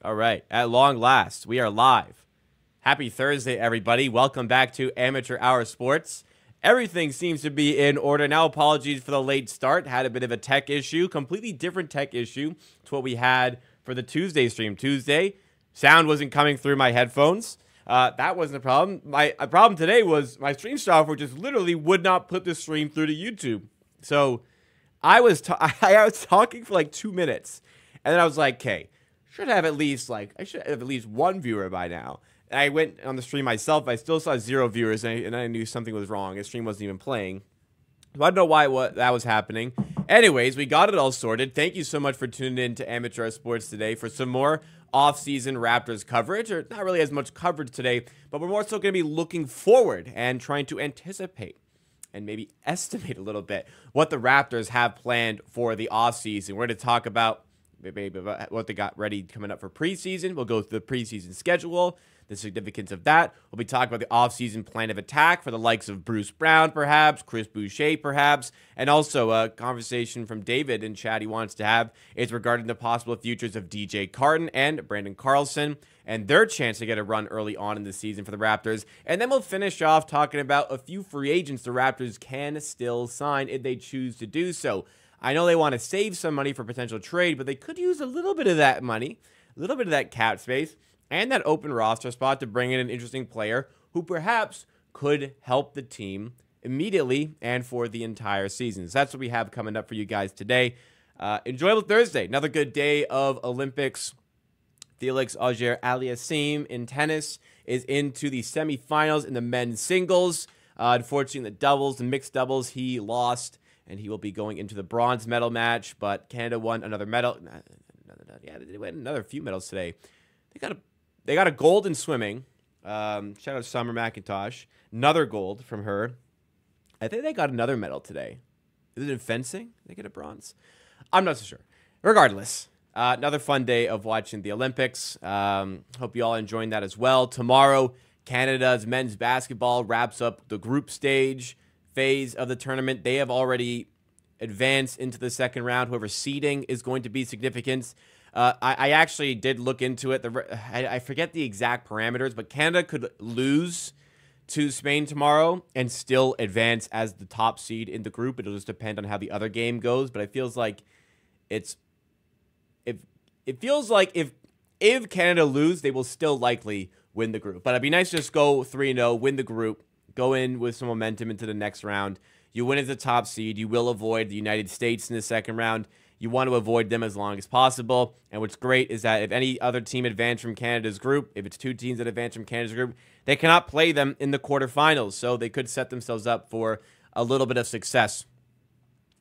All right. At long last, we are live. Happy Thursday, everybody. Welcome back to Amateur Hour Sports. Everything seems to be in order now. Apologies for the late start. Had a bit of a tech issue, completely different tech issue to what we had for the Tuesday stream. Tuesday, sound wasn't coming through my headphones. That wasn't a problem. My problem today was my stream software just literally would not put the stream through to YouTube. So I was talking for like 2 minutes, and then I was like, okay. I should have at least one viewer by now. And I went on the stream myself. I still saw 0 viewers, and I knew something was wrong. The stream wasn't even playing. So I don't know why that was happening. Anyways, we got it all sorted. Thank you so much for tuning in to Amateur Sports today for some more off-season Raptors coverage. Or not really as much coverage today, but we're more so going to be looking forward and trying to anticipate and maybe estimate a little bit what the Raptors have planned for the offseason. We're going to talk about maybe what they got ready coming up for preseason. We'll go through the preseason schedule, the significance of that. We'll be talking about the offseason plan of attack for the likes of Bruce Brown, perhaps, Chris Boucher, perhaps, and also a conversation from David in chat he wants to have is regarding the possible futures of DJ Carton and Brandon Carlson and their chance to get a run early on in the season for the Raptors. And then we'll finish off talking about a few free agents the Raptors can still sign if they choose to do so. I know they want to save some money for potential trade, but they could use a little bit of that money, a little bit of that cap space, and that open roster spot to bring in an interesting player who perhaps could help the team immediately and for the entire season. So that's what we have coming up for you guys today. Enjoyable Thursday. Another good day of Olympics. Felix Auger-Aliassime in tennis is into the semifinals in the men's singles. Unfortunately, in the doubles, the mixed doubles, he lost. And he will be going into the bronze medal match, but Canada won another medal. Yeah, they won another few medals today. They got a gold in swimming. Shout out to Summer McIntosh. Another gold from her. I think they got another medal today. Is it in fencing? They get a bronze? I'm not so sure. Regardless, another fun day of watching the Olympics. Hope you all enjoying that as well. Tomorrow, Canada's men's basketball wraps up the group stage phase of the tournament. They have already advanced into the second round. Whoever seeding is going to be significant. I actually did look into it. I forget the exact parameters, but Canada could lose to Spain tomorrow and still advance as the top seed in the group. It'll just depend on how the other game goes. But it feels like if Canada lose, they will still likely win the group. But it'd be nice to just go 3-0, win the group, go in with some momentum into the next round. You win as the top seed. You will avoid the United States in the second round. You want to avoid them as long as possible. And what's great is that if any other team advance from Canada's group, if it's 2 teams that advance from Canada's group, they cannot play them in the quarterfinals. So they could set themselves up for a little bit of success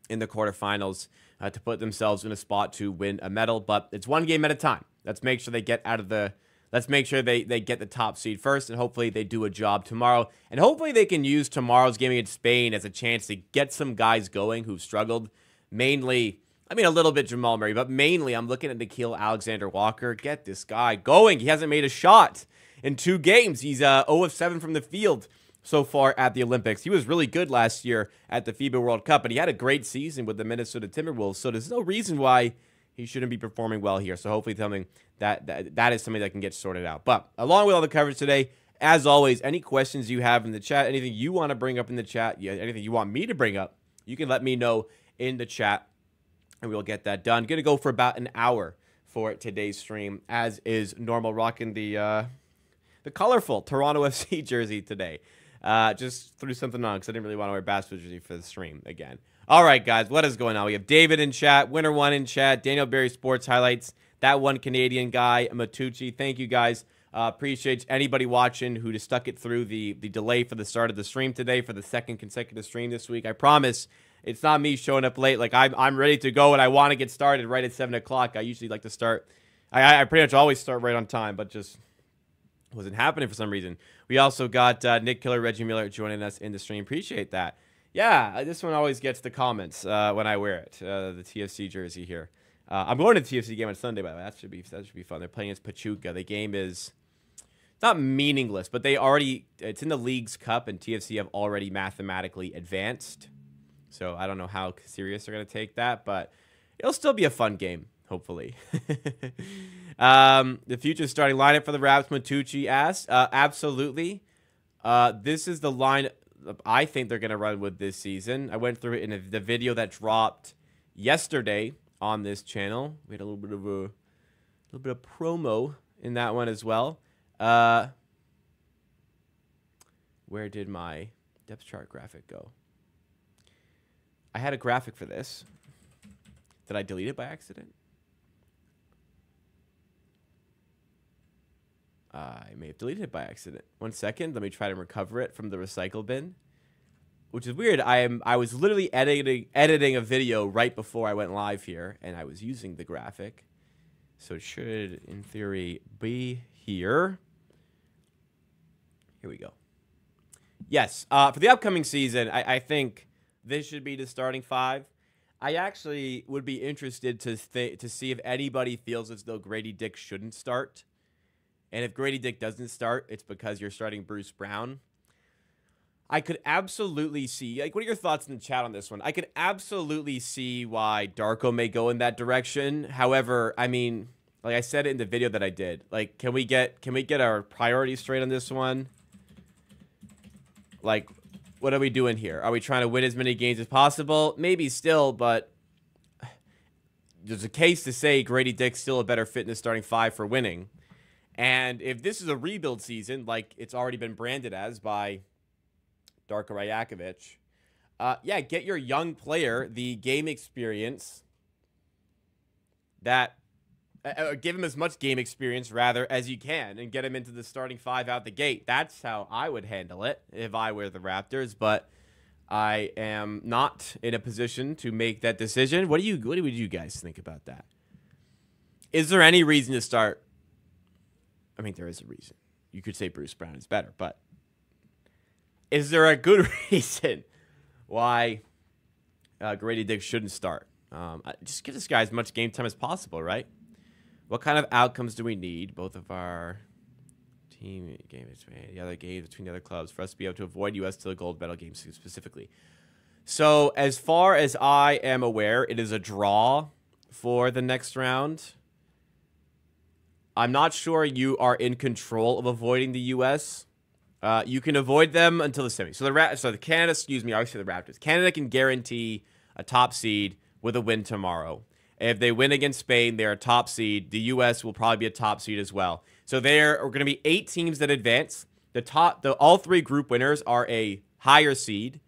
in the quarterfinals to put themselves in a spot to win a medal. But it's one game at a time. Let's make sure they get out of the... Let's make sure they get the top seed first, and hopefully they do a job tomorrow. And hopefully they can use tomorrow's game against Spain as a chance to get some guys going who've struggled. Mainly, I mean, a little bit Jamal Murray, but mainly I'm looking at Nickeil Alexander-Walker. Get this guy going. He hasn't made a shot in 2 games. He's 0 of 7 from the field so far at the Olympics. He was really good last year at the FIBA World Cup, and he had a great season with the Minnesota Timberwolves. So there's no reason why he shouldn't be performing well here. So hopefully something that is something that can get sorted out. But along with all the coverage today, as always, any questions you have in the chat, anything you want to bring up in the chat, anything you want me to bring up, you can let me know in the chat, and we'll get that done. Going to go for about an hour for today's stream, as is normal. Rocking the colorful Toronto FC jersey today. Just threw something on because I didn't really want to wear basketball jersey for the stream again. All right, guys, what is going on? We have David in chat, Winner One in chat, Daniel Berry Sports Highlights, that one Canadian guy, Matucci. Thank you, guys. Appreciate anybody watching who just stuck it through the delay for the start of the stream today for the second consecutive stream this week. I promise it's not me showing up late. Like, I'm ready to go, and I want to get started right at 7 o'clock. I usually like to start. I pretty much always start right on time, but just wasn't happening for some reason. We also got Nick Killer, Reggie Miller joining us in the stream. Appreciate that. Yeah, this one always gets the comments when I wear it, the TFC jersey here. I'm going to the TFC game on Sunday, by the way. That should be fun. They're playing against Pachuca. The game is not meaningless, but it's in the League's Cup, and TFC have already mathematically advanced. So I don't know how serious they're going to take that, but it'll still be a fun game. hopefully. The future starting lineup for the Raps, Matucci asked. Absolutely. This is the line I think they're going to run with this season. I went through it in the video that dropped yesterday on this channel. We had a little bit of promo in that one as well. Where did my depth chart graphic go? I had a graphic for this. Did I delete it by accident? I may have deleted it by accident. 1 second. Let me try to recover it from the recycle bin. Which is weird. I was literally editing a video right before I went live here, and I was using the graphic. So it should, in theory, be here. Here we go. Yes, for the upcoming season, I think this should be the starting five. I actually would be interested to see if anybody feels as though Grady Dick shouldn't start. And if Grady Dick doesn't start, it's because you're starting Bruce Brown. I could absolutely see, like, what are your thoughts in the chat on this one? I could absolutely see why Darko may go in that direction. However, I mean, like I said it in the video that I did, like, can we get our priorities straight on this one? Like, what are we doing here? Are we trying to win as many games as possible? Maybe still, but there's a case to say Grady Dick's still a better fit in the starting five for winning. And if this is a rebuild season, like it's already been branded as by Darko Rajakovic, yeah, get your young player the game experience that, give him as much game experience, rather, as you can, and get him into the starting five out the gate. That's how I would handle it if I were the Raptors, but I am not in a position to make that decision. What do you guys think about that? Is there any reason to start? I mean, there is a reason. You could say Bruce Brown is better, but is there a good reason why Grady Dick shouldn't start? Just give this guy as much game time as possible, right? What kind of outcomes do we need? Both of our team games, the other games between the other clubs, for us to be able to avoid U.S. to the gold medal games specifically. So as far as I am aware, it is a draw for the next round. I'm not sure you are in control of avoiding the U.S. You can avoid them until the semi. So the Canada, obviously the Raptors. Canada can guarantee a top seed with a win tomorrow. If they win against Spain, they're a top seed. The U.S. will probably be a top seed as well. So there are going to be 8 teams that advance. All 3 group winners are a higher seed,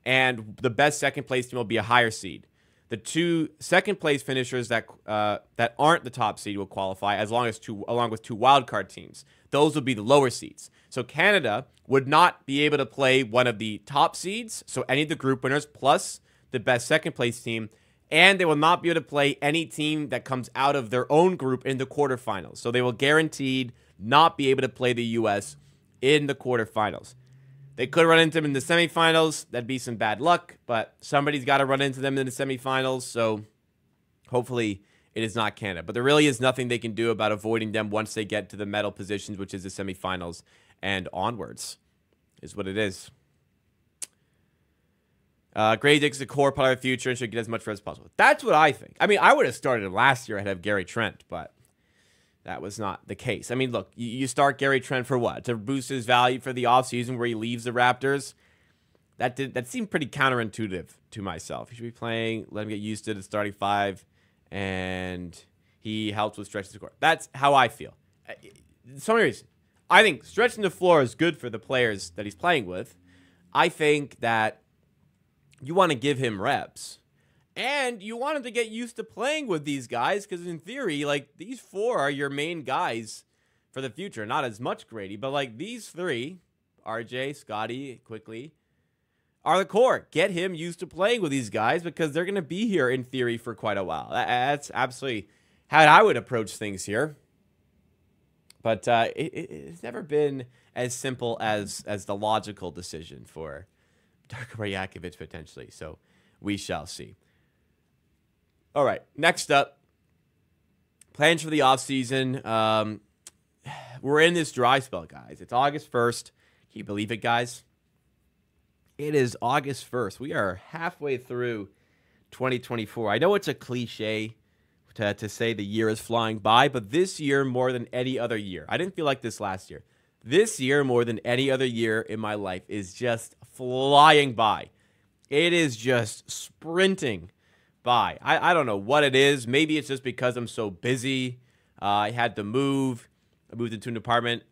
and the best second place team will be a higher seed. The 2 second place finishers that aren't the top seed will qualify, along with 2 wildcard teams. Those will be the lower seeds. So Canada would not be able to play one of the top seeds, so any of the group winners plus the best second place team. And they will not be able to play any team that comes out of their own group in the quarterfinals. So they will guaranteed not be able to play the U.S. in the quarterfinals. They could run into them in the semifinals. That'd be some bad luck, but somebody's got to run into them in the semifinals. So hopefully it is not Canada. But there really is nothing they can do about avoiding them once they get to the medal positions, which is the semifinals and onwards, is what it is. Grady Dick's a core part of the future and should get as much for as possible. That's what I think. I mean, I would have started him last year ahead of Gary Trent, but that was not the case. I mean, look, you start Gary Trent for what? To boost his value for the offseason where he leaves the Raptors? That seemed pretty counterintuitive to myself. He should be playing, let him get used to the starting five, and he helps with stretching the court. That's how I feel. So many reasons. I think stretching the floor is good for the players that he's playing with. I think that you want to give him reps. And you want him to get used to playing with these guys because, in theory, like, these 4 are your main guys for the future. Not as much Grady, but, like, these 3, RJ, Scotty, Quickly, are the core. Get him used to playing with these guys because they're going to be here, in theory, for quite a while. That's absolutely how I would approach things here. But it's never been as simple as the logical decision for Darko Rajakovic potentially, so we shall see. All right, next up, plans for the offseason. We're in this dry spell, guys. It's August 1st. Can you believe it, guys? It is August 1st. We are halfway through 2024. I know it's a cliche to say the year is flying by, but this year more than any other year. I didn't feel like this last year. This year more than any other year in my life is just flying by. It is just sprinting by. I don't know what it is. Maybe it's just because I'm so busy. I had to move. I moved into an apartment.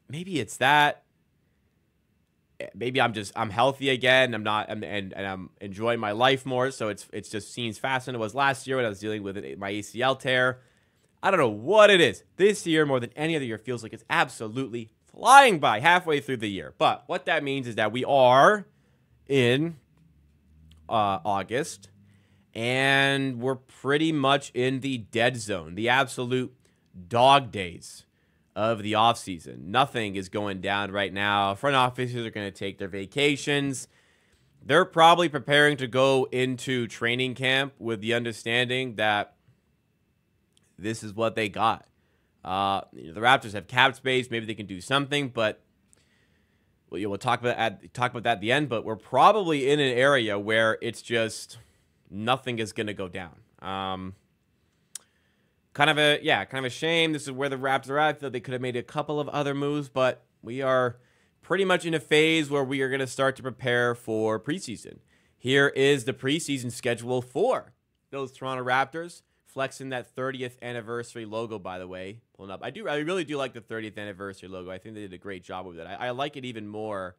Maybe it's that. Maybe I'm healthy again. I'm enjoying my life more. So it's just seems faster than it was last year when I was dealing with my ACL tear. I don't know what it is. This year, more than any other year, feels like it's absolutely flying by halfway through the year. But what that means is that we are in August, and we're pretty much in the dead zone, the absolute dog days of the offseason. Nothing is going down right now. Front offices are going to take their vacations. They're probably preparing to go into training camp with the understanding that this is what they got. The Raptors have cap space. Maybe they can do something, but we'll talk about that at the end. But we're probably in an area where it's just nothing is going to go down. Kind of a shame. This is where the Raptors are at. I feel they could have made a couple of other moves, but we are pretty much in a phase where we are going to start to prepare for preseason. Here is the preseason schedule for those Toronto Raptors, flexing that 30th anniversary logo, by the way. Pulling up. I really do like the 30th anniversary logo. I think they did a great job with it. I like it even more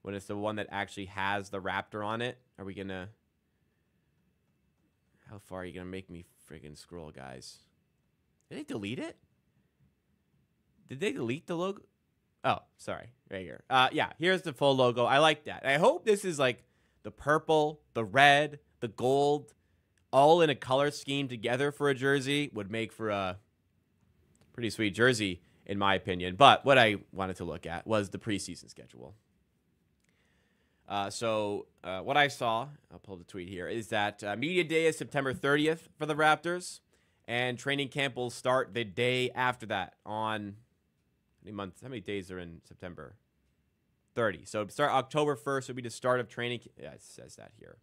when it's the one that actually has the Raptor on it. Are we going to... How far are you going to make me friggin' scroll, guys? Did they delete it? Did they delete the logo? Oh, sorry. Right here. Yeah, here's the full logo. I like that. I hope this is like the purple, the red, the gold, all in a color scheme together for a jersey. Would make for a pretty sweet jersey, in my opinion. But what I wanted to look at was the preseason schedule. What I saw, I'll pull the tweet here, is that Media Day is September 30th for the Raptors. And training camp will start the day after that on how many days are in September? 30. So start October 1st will be the start of training. Yeah, it says that here.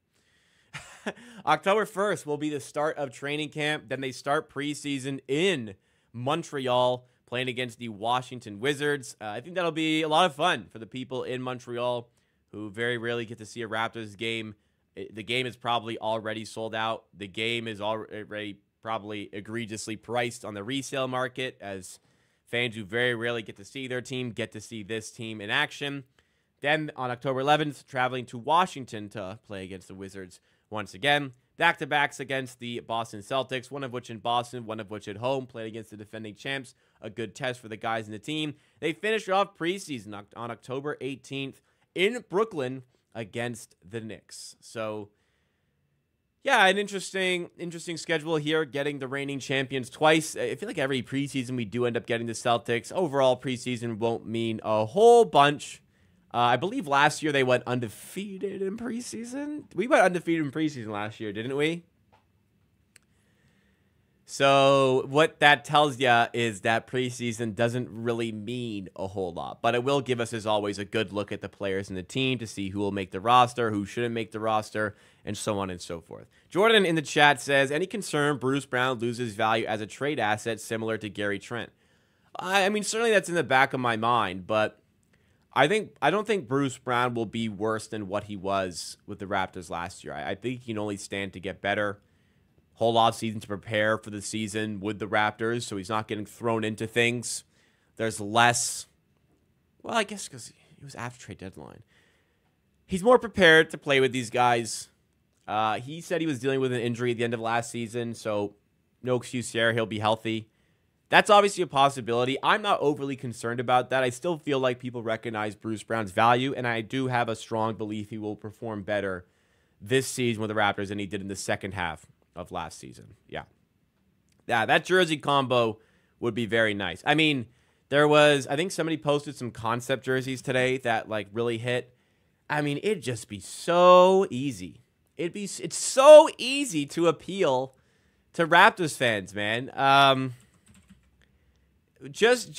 October 1st will be the start of training camp. Then they start preseason in Montreal, playing against the Washington Wizards. I think that'll be a lot of fun for the people in Montreal who very rarely get to see a Raptors game. The game is probably already sold out. The game is already probably egregiously priced on the resale market, as fans who very rarely get to see their team get to see this team in action. Then on October 11th, traveling to Washington to play against the Wizards once again. Back-to-backs against the Boston Celtics, one of which in Boston, one of which at home, played against the defending champs. A good test for the guys in the team. They finish off preseason on October 18th in Brooklyn against the Knicks. So, yeah, an interesting schedule here, getting the reigning champions twice. I feel like every preseason we do end up getting the Celtics. Overall, preseason won't mean a whole bunch. I believe last year they went undefeated in preseason. We went undefeated in preseason last year, didn't we? So what that tells you is that preseason doesn't really mean a whole lot. But it will give us, as always, a good look at the players in the team to see who will make the roster, who shouldn't make the roster, and so on and so forth. Jordan in the chat says, any concern Bruce Brown loses value as a trade asset similar to Gary Trent? I mean, certainly that's in the back of my mind, but I don't think Bruce Brown will be worse than what he was with the Raptors last year. I think he can only stand to get better. Whole offseason to prepare for the season with the Raptors, so he's not getting thrown into things. There's less, well, I guess because he was after trade deadline. He's more prepared to play with these guys. He said he was dealing with an injury at the end of last season, so no excuse there. He'll be healthy. That's obviously a possibility. I'm not overly concerned about that. I still feel like people recognize Bruce Brown's value, and I do have a strong belief he will perform better this season with the Raptors than he did in the second half of last season. Yeah, that jersey combo would be very nice. I mean, I think somebody posted some concept jerseys today that like really hit. I mean, it'd just be so easy. It's so easy to appeal to Raptors fans, man. Just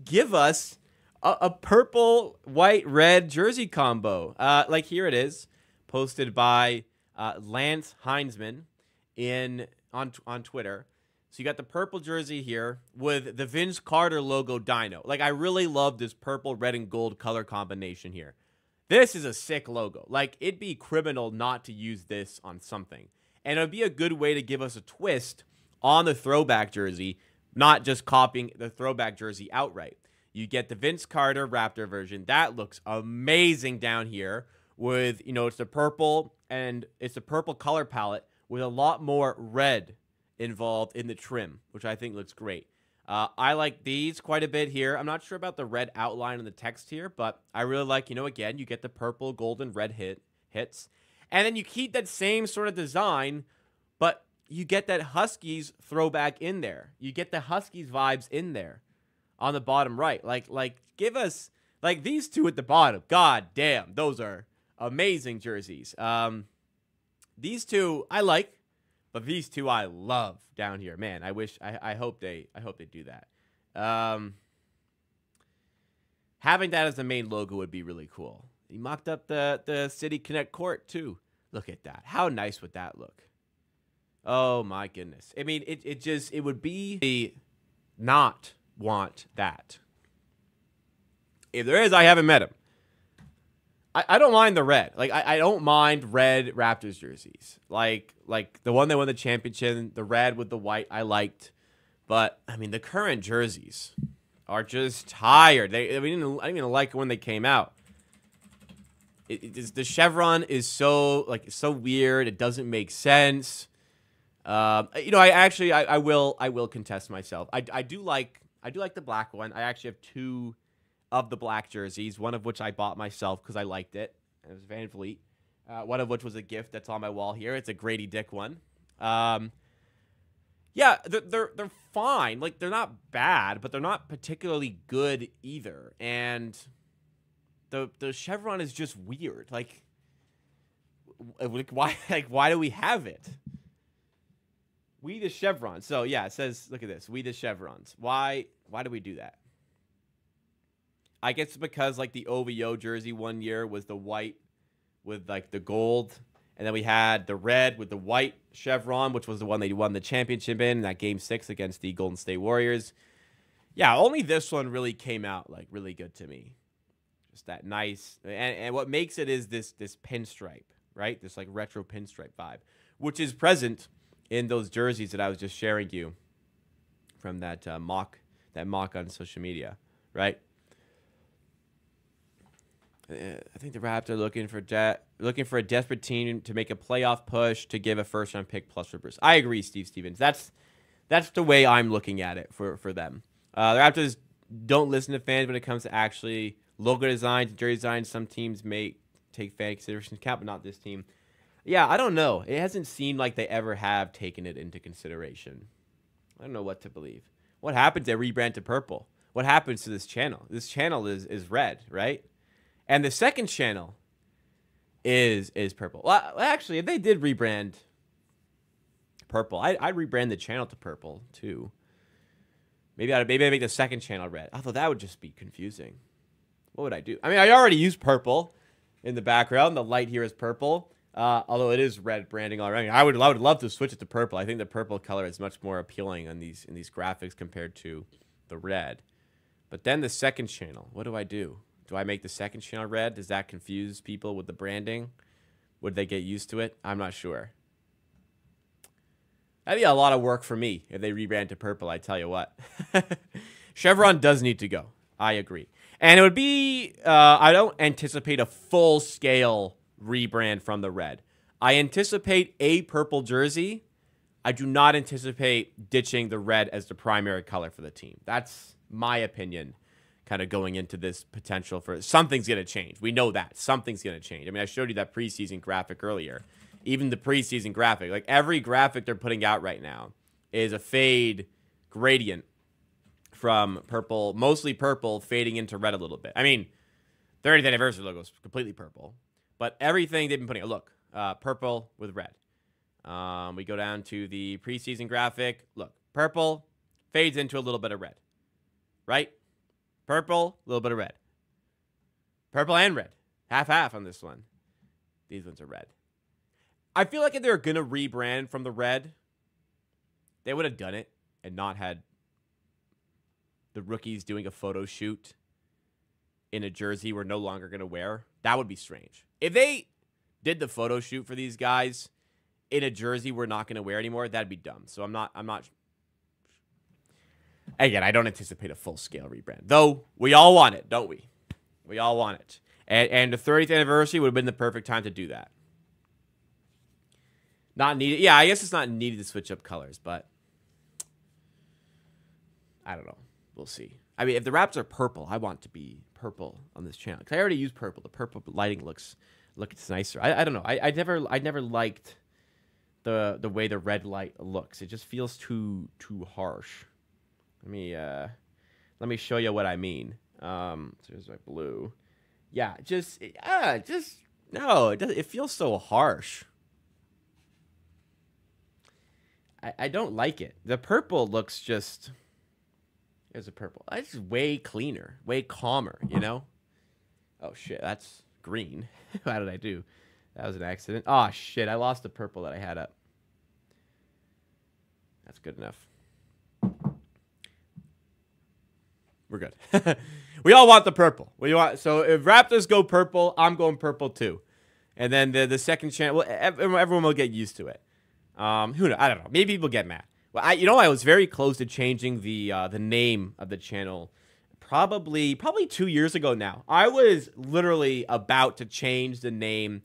give us a purple, white, red jersey combo. Like here it is, posted by Lance Heinzman. on Twitter. So you got the purple jersey here with the Vince Carter logo dino. Like, I really love this purple, red, and gold color combination here. This is a sick logo. Like, it'd be criminal not to use this on something. And it would be a good way to give us a twist on the throwback jersey, not just copying the throwback jersey outright. You get the Vince Carter Raptor version. That looks amazing down here with, it's the purple, and it's a purple color palette with a lot more red involved in the trim, which I think looks great. I like these quite a bit here. I'm not sure about the red outline on the text here, but I really like, again, you get the purple, gold, and red hits. And then you keep that same sort of design, but you get that Huskies throwback in there. You get the Huskies vibes in there on the bottom right. Like give us, like, these two at the bottom. God damn, those are amazing jerseys. These two I like. But these two I love down here. Man, I hope they do that. Having that as the main logo would be really cool. He mocked up the City Connect court too. Look at that. How nice would that look? Oh my goodness. I mean, it would be not want that. If there is, I haven't met him. I don't mind the red. Like, I don't mind red Raptors jerseys. Like the one that won the championship, the red with the white, I liked. But, I mean, the current jerseys are just tired. I didn't even like it when they came out. The chevron is so weird. It doesn't make sense. I will contest myself. I do like the black one. I actually have two of the black jerseys, one of which I bought myself because I liked it. It was Van Vliet. One of which was a gift that's on my wall here. It's a Grady Dick one. Yeah, they're fine. Like, they're not bad, but they're not particularly good either. And the chevron is just weird. Like why do we have it? We the chevron. So yeah, it says, look at this. We the chevrons. Why do we do that? I guess it's because, like, the OVO jersey one year was the white with, like, the gold. And then we had the red with the white chevron, which was the one they won the championship in that Game 6 against the Golden State Warriors. Yeah, only this one really came out, like, really good to me. Just that nice. And what makes it is this pinstripe, right? This, like, retro pinstripe vibe, which is present in those jerseys that I was just sharing you from that mock on social media, right? I think the Raptors are looking for a desperate team to make a playoff push to give a first-round pick plus for Bruce. I agree, Steve Stevens. That's the way I'm looking at it for them. The Raptors don't listen to fans when it comes to actually logo designs, jersey designs. Some teams may take fan consideration into account, but not this team. Yeah, I don't know. It hasn't seemed like they ever have taken it into consideration. I don't know what to believe. What happens? They rebrand to purple. What happens to this channel? This channel is red, right? And the second channel is purple. Well, actually, if they did rebrand purple, I'd rebrand the channel to purple too. Maybe I'd make the second channel red. Although that would just be confusing. What would I do? I mean, I already use purple in the background. The light here is purple. Although it is red branding already. I would love to switch it to purple. I think the purple color is much more appealing in these graphics compared to the red. But then the second channel, what do I do? Do I make the second channel red? Does that confuse people with the branding? Would they get used to it? I'm not sure. That'd be a lot of work for me if they rebrand to purple, I tell you what. Chevron does need to go. I agree. And it would be, I don't anticipate a full-scale rebrand from the red. I anticipate a purple jersey. I do not anticipate ditching the red as the primary color for the team. That's my opinion. Kind of going into this potential for something's going to change. We know that. Something's going to change. I mean, I showed you that preseason graphic earlier. Even the preseason graphic, like every graphic they're putting out right now is a fade gradient from purple, mostly purple, fading into red a little bit. I mean, 30th anniversary logo is completely purple. But everything they've been putting out, look, purple with red. We go down to the preseason graphic. Look, purple fades into a little bit of red, right? Purple, a little bit of red. Purple and red. Half-half on this one. These ones are red. I feel like if they were going to rebrand from the red, they would have done it and not had the rookies doing a photo shoot in a jersey we're no longer going to wear. That would be strange. If they did the photo shoot for these guys in a jersey we're not going to wear anymore, that'd be dumb. So I'm not. Again, I don't anticipate a full-scale rebrand. Though, we all want it, don't we? We all want it. And the 30th anniversary would have been the perfect time to do that. Not needed. Yeah, I guess it's not needed to switch up colors, but I don't know. We'll see. I mean, if the Raps are purple, I want to be purple on this channel. Because I already use purple. The purple lighting looks nicer. I don't know. I never liked the way the red light looks. It just feels too harsh. Let me show you what I mean. So here's my blue. Yeah, no, it feels so harsh. I don't like it. The purple looks just, there's a purple. It's just way cleaner, way calmer, you know? Oh shit, that's green. How did I do? That was an accident. Oh shit, I lost the purple that I had up. That's good enough. We're good. We all want the purple. So if Raptors go purple, I'm going purple too. And then the second channel, everyone will get used to it. Who knows? I don't know. Maybe people get mad. Well, I was very close to changing the name of the channel probably 2 years ago now. I was literally about to change the name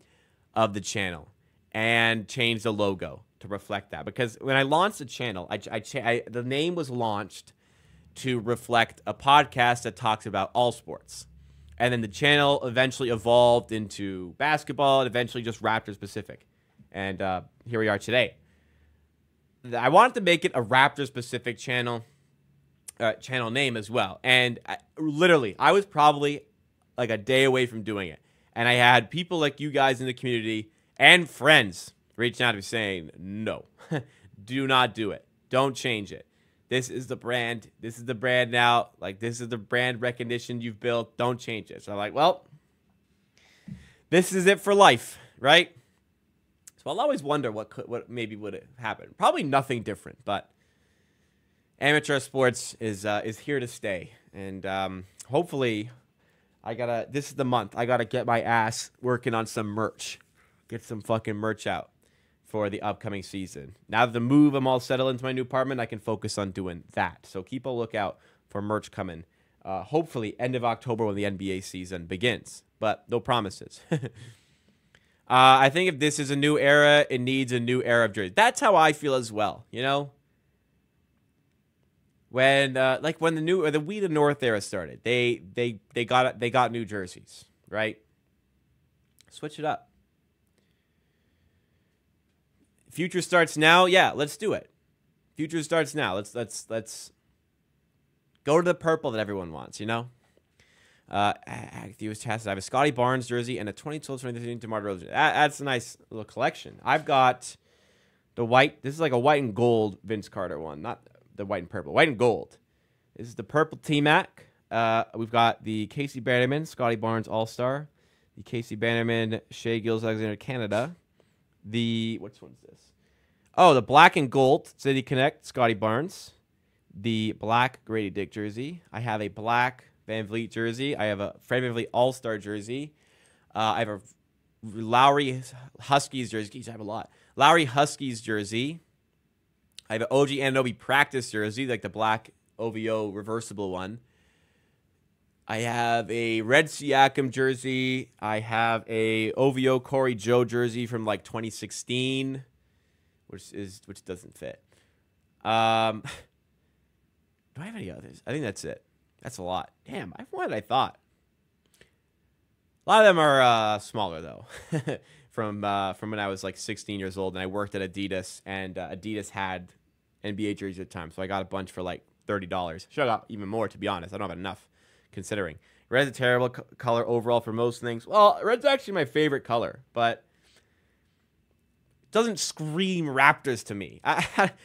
of the channel and change the logo to reflect that. Because when I launched the channel, the name was launched to reflect a podcast that talks about all sports. And then the channel eventually evolved into basketball and eventually just Raptors specific. And here we are today. I wanted to make it a Raptors specific channel name as well. And I was probably like a day away from doing it. And I had people like you guys in the community and friends reaching out to me saying, no, do not do it. Don't change it. This is the brand. This is the brand now. Like, this is the brand recognition you've built. Don't change it. So I'm like, well, this is it for life, right? So I'll always wonder what maybe would have happened. Probably nothing different, but amateur sports is here to stay. And hopefully, this is the month. I gotta get my ass working on some merch. Get some fucking merch out for the upcoming season. Now that the move, I'm all settled into my new apartment, I can focus on doing that. So keep a lookout for merch coming. Hopefully, end of October when the NBA season begins. But no promises. I think if this is a new era, it needs a new era of jersey. That's how I feel as well, you know? When the We the North era started, they got new jerseys, right? Switch it up. Future starts now. Yeah, let's do it. Future starts now. Let's go to the purple that everyone wants, you know? I have a Scotty Barnes jersey and a 2012-2013 DeMar DeRozan jersey. That's a nice little collection. I've got the white. This is like a white and gold Vince Carter one, not the white and purple. White and gold. This is the purple T-Mac. We've got the Casey Bannerman, Scotty Barnes All-Star. The Casey Bannerman, Shea Gilgeous-Alexander, Canada. Which one's this? Oh, the black and gold City Connect, Scotty Barnes. The black Grady Dick jersey. I have a black Van Vliet jersey. I have a Fred Van Vliet All-Star jersey. I have a Lowry Huskies jersey. Geez, I have a lot. Lowry Huskies jersey. I have an OG Anunoby practice jersey, like the black OVO reversible one. I have a Red Siakam jersey. I have a OVO Corey Joe jersey from like 2016, which doesn't fit. Do I have any others? I think that's it. That's a lot. Damn, I have more than I thought. A lot of them are smaller though, from when I was like 16 years old and I worked at Adidas, and Adidas had NBA jerseys at the time, so I got a bunch for like $30. Should have got even more, to be honest. I don't have enough. Considering red's a terrible color overall for most things. Well, red's actually my favorite color, but it doesn't scream Raptors to me.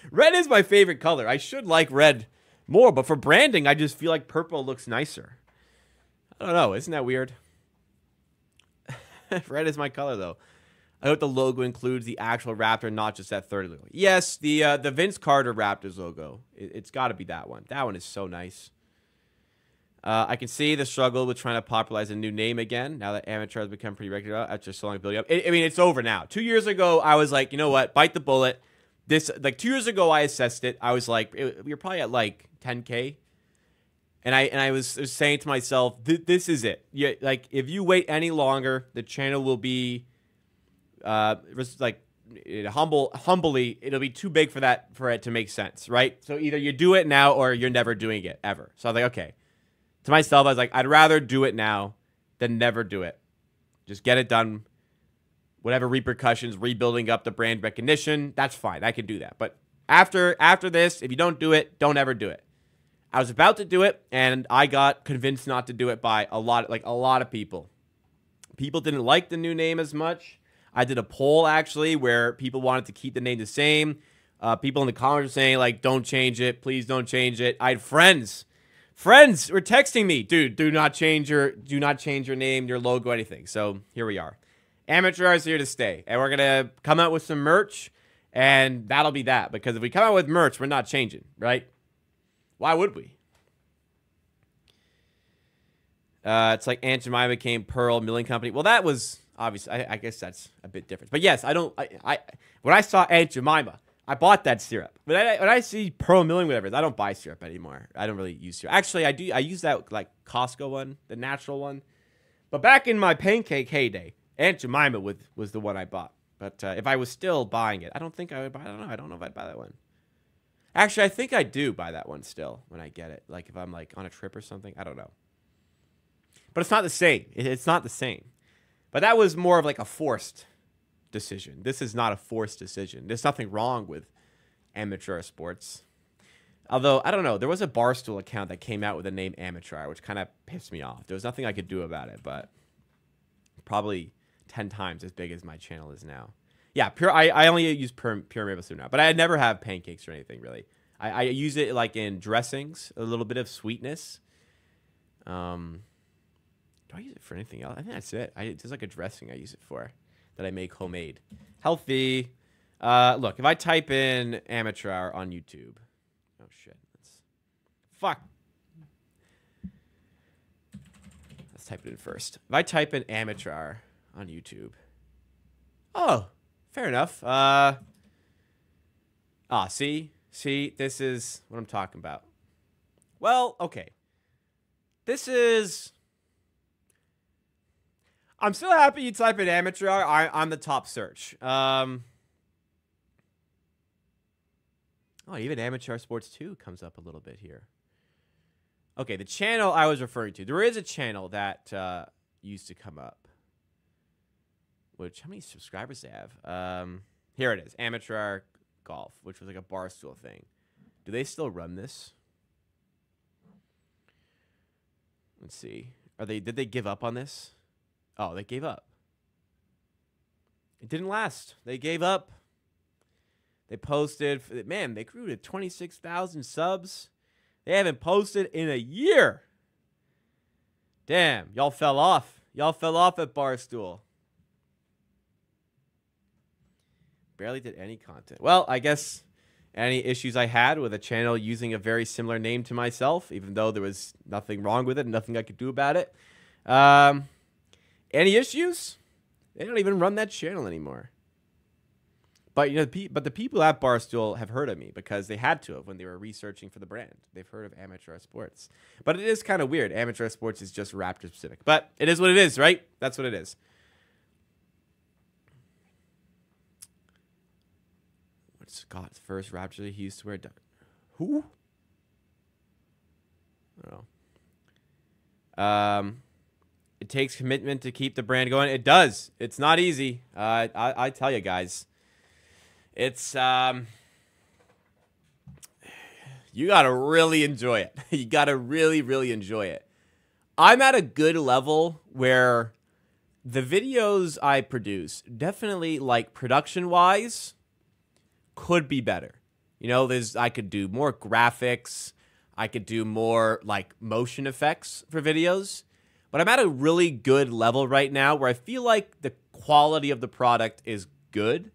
Red is my favorite color. I should like red more, but for branding, I just feel like purple looks nicer. I don't know. Isn't that weird? Red is my color, though. I hope the logo includes the actual Raptor, not just that third logo. Yes, the Vince Carter Raptors logo. It's got to be that one. That one is so nice. I can see the struggle with trying to popularize a new name again now that amateur has become pretty regular after so long building up. I mean, it's over now. 2 years ago, I was like, you know what? Bite the bullet. This, like 2 years ago, I assessed it. I was like, we were probably at like 10K. And I was saying to myself, this is it. Yeah, like if you wait any longer, the channel will be like humbly, it'll be too big for it to make sense, right? So either you do it now or you're never doing it ever. So I was like, okay. To myself, I was like, I'd rather do it now than never do it. Just get it done. Whatever repercussions, rebuilding up the brand recognition, that's fine. I can do that. But after this, if you don't do it, don't ever do it. I was about to do it, and I got convinced not to do it by a lot of people. People didn't like the new name as much. I did a poll, actually, where people wanted to keep the name the same. People in the comments were saying, like, don't change it. Please don't change it. I had friends. Friends were texting me, dude, do not change your name, your logo, anything. So here we are. Amateur Hour is here to stay. And we're going to come out with some merch, and that'll be that. Because if we come out with merch, we're not changing, right? Why would we? It's like Aunt Jemima became Pearl Milling Company. Well, that was obviously. I guess that's a bit different. But yes, I don't. When I saw Aunt Jemima, I bought that syrup. But when I see Pearl Milling, whatever, I don't buy syrup anymore. I don't really use syrup. Actually, I do. I use that like Costco one, the natural one. But back in my pancake heyday, Aunt Jemima was the one I bought. But if I was still buying it, I don't think I would buy. I don't know. I don't know if I'd buy that one. Actually, I think I do buy that one still when I get it. Like if I'm like on a trip or something. I don't know. But it's not the same. It's not the same. But that was more of like a forced decision. This is not a forced decision. There's nothing wrong with amateur sports. Although, I don't know. There was a Barstool account that came out with the name Amateur, which kind of pissed me off. There was nothing I could do about it, but probably 10 times as big as my channel is now. Yeah, I only use pure maple syrup now, but I never have pancakes or anything really. I use it like in dressings, a little bit of sweetness. Do I use it for anything else? I think that's it. There's like a dressing I use it for that I make homemade, healthy. Look, if I type in Amateur Hour on YouTube, oh shit, fuck. Let's type it in first. If I type in Amateur Hour on YouTube, oh. Fair enough. See, this is what I'm talking about. Well, okay. I'm still happy you type in amateur. I'm the top search. Oh, even Amateur Sports 2 comes up a little bit here. Okay, the channel I was referring to. There is a channel that used to come up. Which, how many subscribers they have? Here it is, Amateur Golf, which was like a Barstool thing. Do they still run this? Let's see. Did they give up on this? Oh, they gave up. It didn't last. They gave up. They posted, man, they grew to 26,000 subs. They haven't posted in a year. Damn, y'all fell off. Y'all fell off at Barstool. Barely did any content. Well, I guess any issues I had with a channel using a very similar name to myself, even though there was nothing wrong with it, nothing I could do about it. Any issues? They don't even run that channel anymore. But the people at Barstool have heard of me because they had to have when they were researching for the brand. They've heard of Amateur Sports. But it is kind of weird. Amateur Sports is just Raptor specific. But it is what it is, right? That's what it is. Scott's first Raptor he used to wear. Who? I don't know. It takes commitment to keep the brand going. It does. It's not easy. I tell you guys. It's you gotta really enjoy it. You gotta really, really enjoy it. I'm at a good level where the videos I produce, definitely like production-wise, could be better. You know, I could do more graphics. I could do more like motion effects for videos. but I'm at a really good level right now where I feel like the quality of the product is good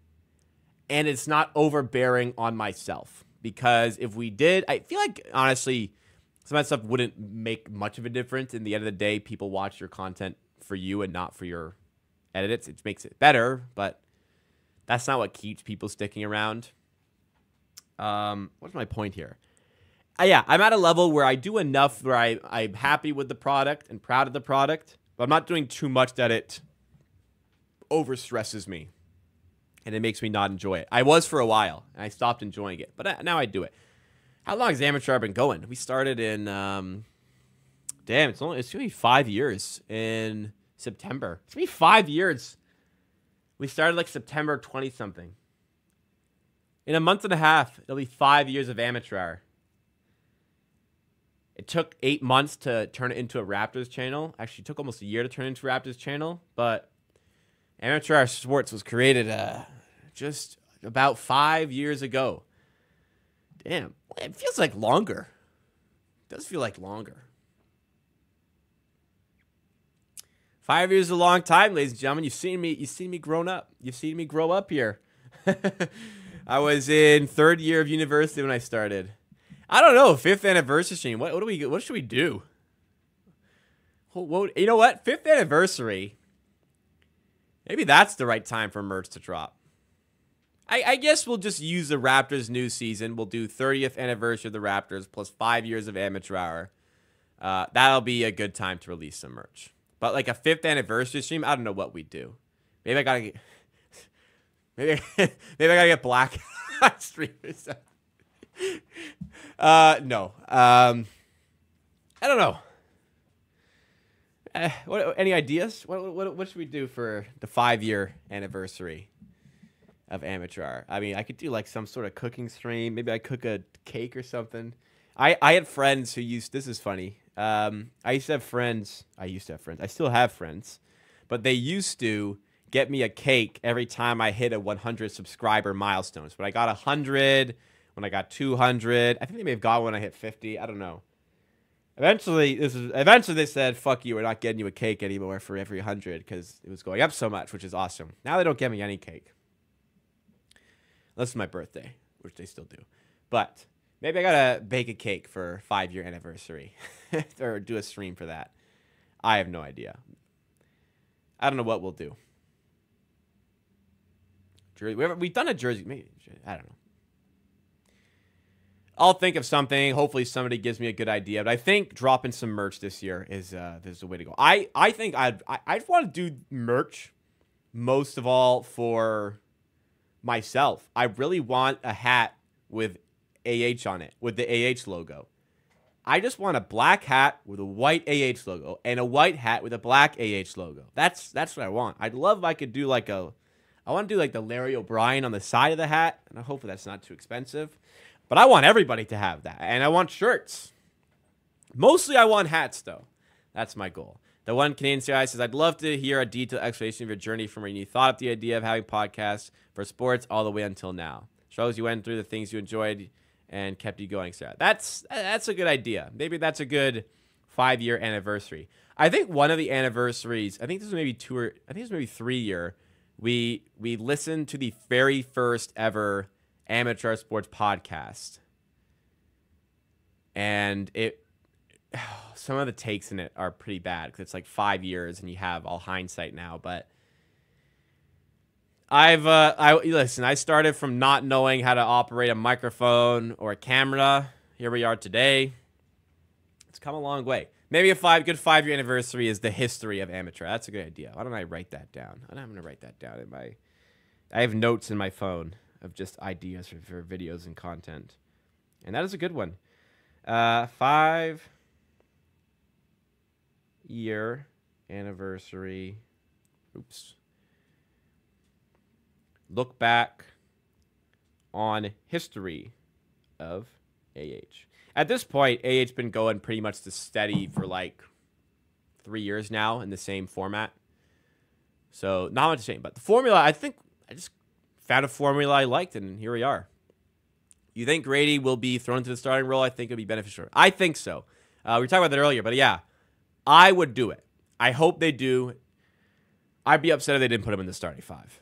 and it's not overbearing on myself. Because if we did, I feel like, honestly, some of that stuff wouldn't make much of a difference. In the end of the day, people watch your content for you and not for your edits. It makes it better, but that's not what keeps people sticking around. What's my point here? Yeah, I'm at a level where I do enough where I'm happy with the product and proud of the product, but I'm not doing too much that it overstresses me and it makes me not enjoy it. I was for a while, and I stopped enjoying it, but now I do it. How long has Amateur Hour been going? We started in, it's going to be 5 years in September. It's going to be 5 years. We started like September 20-something. In a month and a half, it'll be 5 years of Amateur Hour. It took 8 months to turn it into a Raptors channel. Actually, it took almost a year to turn it into a Raptors channel, but Amateur Hour Sports was created just about 5 years ago. Damn, it feels like longer. It does feel like longer. 5 years is a long time, ladies and gentlemen. You've seen me grown up. You've seen me grow up here. I was in third year of university when I started. I don't know, 5th anniversary stream. What should we do? You know what? 5th anniversary. Maybe that's the right time for merch to drop. I guess we'll just use the Raptors new season. We'll do 30th anniversary of the Raptors plus 5 years of Amateur Hour. That'll be a good time to release some merch. But like a 5th anniversary stream, I don't know what we'd do. Maybe I gotta get maybe I gotta get black streamers. No. I don't know. Any ideas? What should we do for the 5-year anniversary of Amateur Hour? I mean, I could do like some sort of cooking stream. Maybe I cook a cake or something. I had friends who this is funny. I used to have friends. I still have friends, but they used to get me a cake every time I hit a 100 subscriber milestone. So when I got 100, when I got 200, I think they may have got when I hit 50. I don't know. Eventually they said, fuck you, we're not getting you a cake anymore for every 100 because it was going up so much, which is awesome. Now they don't get me any cake. Unless it's my birthday, which they still do. But maybe I gotta bake a cake for 5-year anniversary. Or do a stream for that. I have no idea. I don't know what we'll do. Jersey. We've done a jersey. Maybe, I don't know. I'll think of something. Hopefully somebody gives me a good idea. But I think dropping some merch this year is the way to go. I think I'd want to do merch most of all for myself. I really want a hat with AH on it, with the AH logo. I just want a black hat with a white AH logo and a white hat with a black AH logo. That's what I want. I'd love if I could do like I want to do like the Larry O'Brien on the side of the hat, and hopefully that's not too expensive. But I want everybody to have that, and I want shirts. Mostly I want hats, though. That's my goal. The one Canadian CI says, I'd love to hear a detailed explanation of your journey from when you thought up the idea of having podcasts for sports all the way until now. Shows you went through the things you enjoyed and kept you going, Sarah. That's a good idea. Maybe that's a good 5-year anniversary. I think one of the anniversaries, I think this was maybe 3-year, we listened to the very first ever Amateur Sports podcast, and some of the takes in it are pretty bad because it's like 5 years and you have all hindsight now. But listen, I started from not knowing how to operate a microphone or a camera. Here we are today. It's come a long way. Maybe a good 5-year anniversary is the history of amateur. That's a good idea. Why don't I write that down? I'm going to write that down I have notes in my phone of just ideas for videos and content. And that is a good one. 5-year anniversary. Oops. Look back on history of AH. At this point, AH's been going pretty much the steady for like 3 years now in the same format. So not much to change. But the formula, I think I just found a formula I liked, and here we are. You think Grady will be thrown into the starting role? I think it would be beneficial. I think so. We were talking about that earlier, but yeah, I would do it. I hope they do. I'd be upset if they didn't put him in the starting five.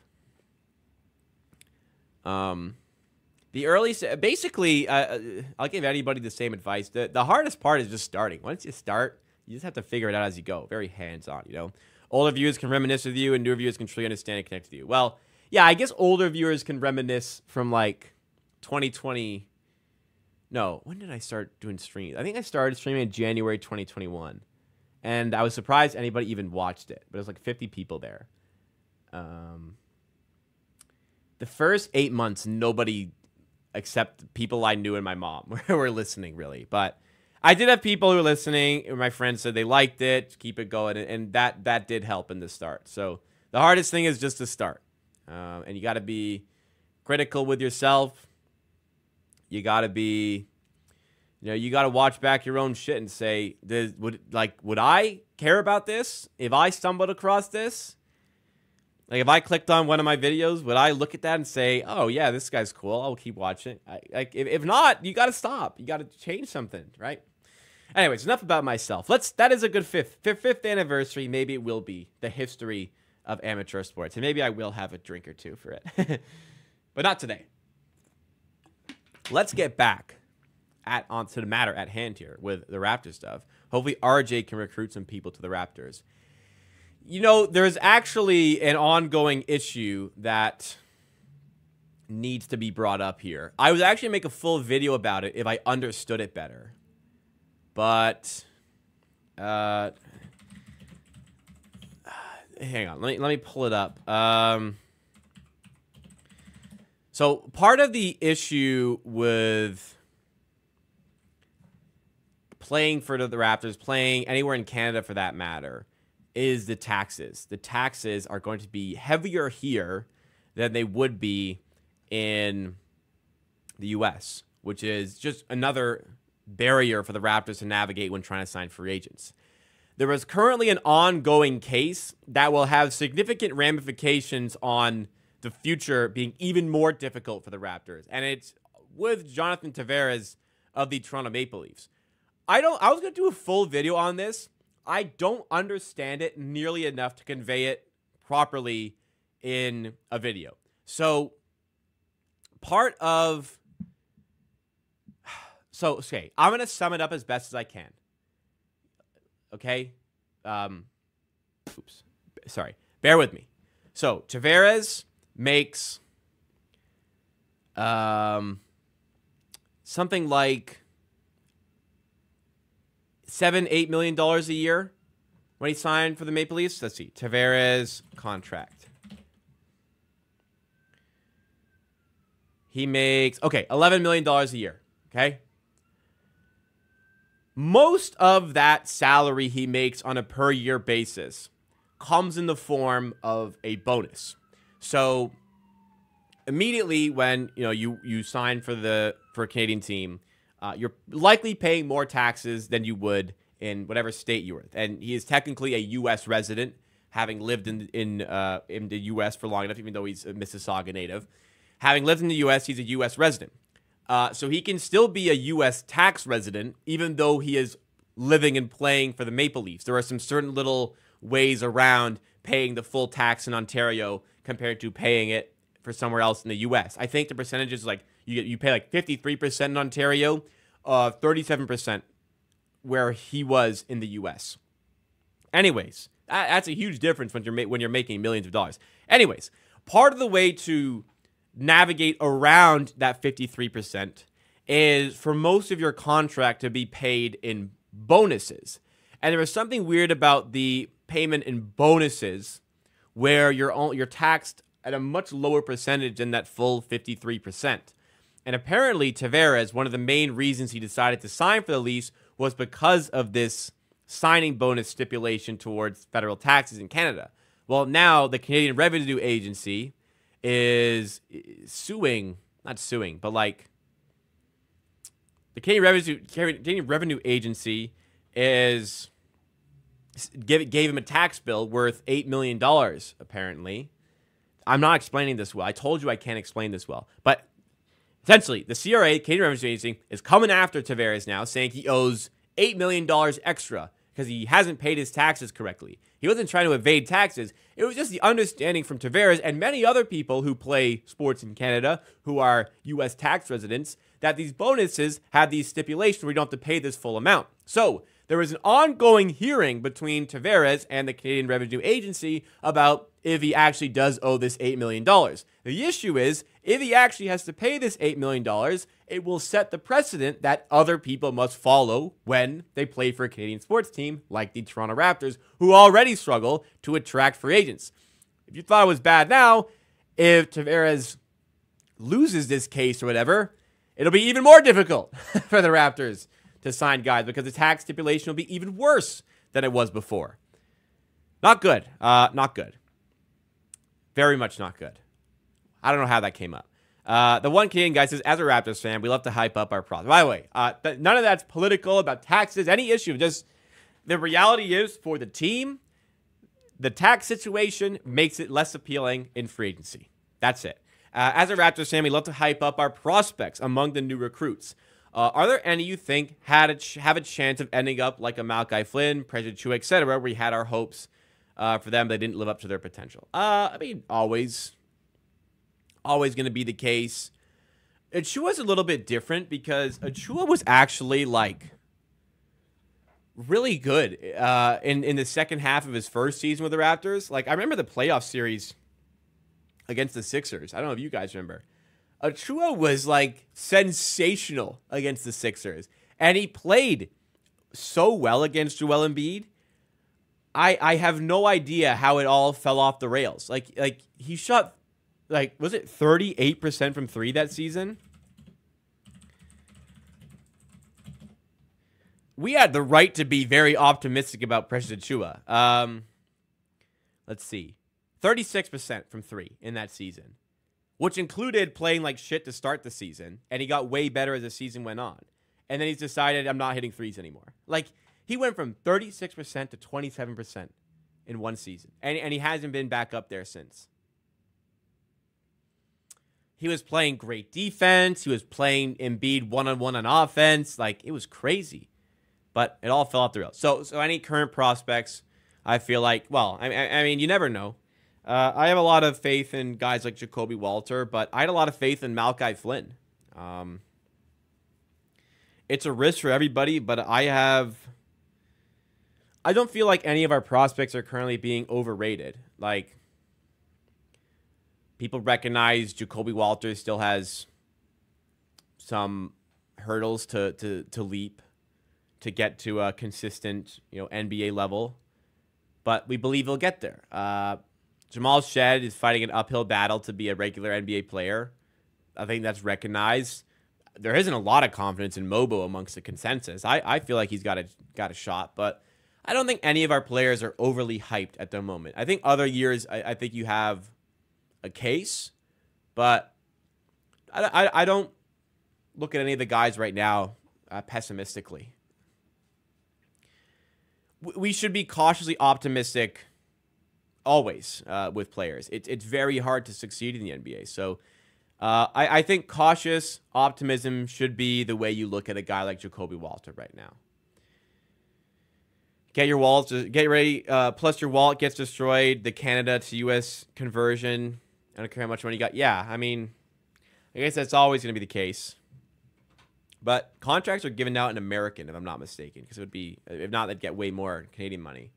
The early, basically, I'll give anybody the same advice. The hardest part is just starting. Once you start, you just have to figure it out as you go. Very hands-on, you know. Older viewers can reminisce with you, and newer viewers can truly understand and connect with you. Well, yeah, I guess older viewers can reminisce from, like, 2020. No, when did I start doing streams? I think I started streaming in January 2021. And I was surprised anybody even watched it. But it was like 50 people there. The first 8 months, nobody except people I knew and my mom were listening, really. But I did have people who were listening. And my friends said they liked it. Keep it going. And that did help in the start. So the hardest thing is just to start. And you got to be critical with yourself. You got to be... You know, you got to watch back your own shit and say, would I care about this? If I stumbled across this? Like, if I clicked on one of my videos, would I look at that and say, oh, yeah, this guy's cool. I'll keep watching. If not, you got to stop. You got to change something, right? Anyways, enough about myself. That is a good fifth anniversary. Maybe it will be the history of amateur sports. And maybe I will have a drink or two for it. But not today. Let's get back onto the matter at hand here with the Raptors stuff. Hopefully RJ can recruit some people to the Raptors. You know, there's actually an ongoing issue that needs to be brought up here. I was actually make a full video about it if I understood it better. But hang on, let me pull it up. So part of the issue with playing for the Raptors, playing anywhere in Canada for that matter, is the taxes. The taxes are going to be heavier here than they would be in the U.S., which is just another barrier for the Raptors to navigate when trying to sign free agents. There is currently an ongoing case that will have significant ramifications on the future being even more difficult for the Raptors, and it's with Jonathan Tavares of the Toronto Maple Leafs. I was going to do a full video on this. I don't understand it nearly enough to convey it properly in a video. So, okay, I'm going to sum it up as best as I can. Okay? Oops. Sorry. Bear with me. So, Tavares makes something like $7-8 million a year when he signed for the Maple Leafs. Let's see. Tavares contract. He makes, $11 million a year. Okay. Most of that salary he makes on a per year basis comes in the form of a bonus. So immediately when you sign for a Canadian team, you're likely paying more taxes than you would in whatever state you were in. And he is technically a U.S. resident, having lived in the U.S. for long enough, even though he's a Mississauga native. Having lived in the U.S., he's a U.S. resident. So he can still be a U.S. tax resident, even though he is living and playing for the Maple Leafs. There are some certain little ways around paying the full tax in Ontario compared to paying it for somewhere else in the U.S. I think the percentage is like you pay like 53% in Ontario, 37% where he was in the U.S. Anyways, that's a huge difference when you're making millions of dollars. Anyways, part of the way to navigate around that 53% is for most of your contract to be paid in bonuses. And there is something weird about the payment in bonuses where you're taxed at a much lower percentage than that full 53%. And apparently Tavares, one of the main reasons he decided to sign for the Leafs was because of this signing bonus stipulation towards federal taxes in Canada. Well, now the Canadian Revenue Agency is suing, not suing, but like the Canadian Revenue Agency is gave him a tax bill worth $8 million, apparently. I'm not explaining this well. I told you I can't explain this well. But essentially, the CRA, Canadian Revenue Agency, is coming after Tavares now, saying he owes $8 million extra because he hasn't paid his taxes correctly. He wasn't trying to evade taxes. It was just the understanding from Tavares and many other people who play sports in Canada who are U.S. tax residents that these bonuses have these stipulations where you don't have to pay this full amount. So there was an ongoing hearing between Tavares and the Canadian Revenue Agency about if he actually does owe this $8 million. The issue is, if he actually has to pay this $8 million, it will set the precedent that other people must follow when they play for a Canadian sports team like the Toronto Raptors, who already struggle to attract free agents. If you thought it was bad now, if Tavares loses this case or whatever, it'll be even more difficult for the Raptors to sign guys because the tax stipulation will be even worse than it was before. Not good. Not good. Very much not good. I don't know how that came up. The one Canadian guy says, as a Raptors fan, we love to hype up our product. By the way, none of that's political, about taxes, any issue. Just the reality is, for the team, the tax situation makes it less appealing in free agency. That's it. As a Raptors fan, we love to hype up our prospects among the new recruits. Are there any you think have a chance of ending up like a Malachi Flynn, Precious Achiuwa, etc., where we had our hopes for them, they didn't live up to their potential? I mean, always going to be the case. Achiuwa's a little bit different because Achiuwa was actually like really good in the second half of his first season with the Raptors. Like, I remember the playoff series against the Sixers. I don't know if you guys remember. Achiuwa was like sensational against the Sixers, and he played so well against Joel Embiid. I have no idea how it all fell off the rails. Like he shot, like, was it 38% from three that season? We had the right to be very optimistic about Precious Achiuwa. Let's see. 36% from three in that season, which included playing like shit to start the season, and he got way better as the season went on. And then he's decided, I'm not hitting threes anymore. Like, he went from 36% to 27% in one season, and he hasn't been back up there since. He was playing great defense. He was playing Embiid one-on-one on offense. Like, it was crazy. But it all fell off the rails. So any current prospects, I feel like, well, I mean, you never know. I have a lot of faith in guys like Jacoby Walter, but I had a lot of faith in Malachi Flynn. It's a risk for everybody, but I don't feel like any of our prospects are currently being overrated. Like, people recognize Jacoby Walter still has some hurdles to leap to get to a consistent, NBA level, but we believe he'll get there. Jamal Shed is fighting an uphill battle to be a regular NBA player. I think that's recognized. There isn't a lot of confidence in Mobo amongst the consensus. I feel like he's got a shot, but I don't think any of our players are overly hyped at the moment. I think other years, I think you have a case, but I don't look at any of the guys right now pessimistically. We should be cautiously optimistic always with players. It's very hard to succeed in the NBA. So I think cautious optimism should be the way you look at a guy like Jacoby Walter right now. Get your wallets, get ready. Plus your wallet gets destroyed. The Canada to U.S. conversion. I don't care how much money you got. Yeah, I mean, I guess that's always going to be the case. But contracts are given out in American, if I'm not mistaken, because it would be, if not, they'd get way more Canadian money.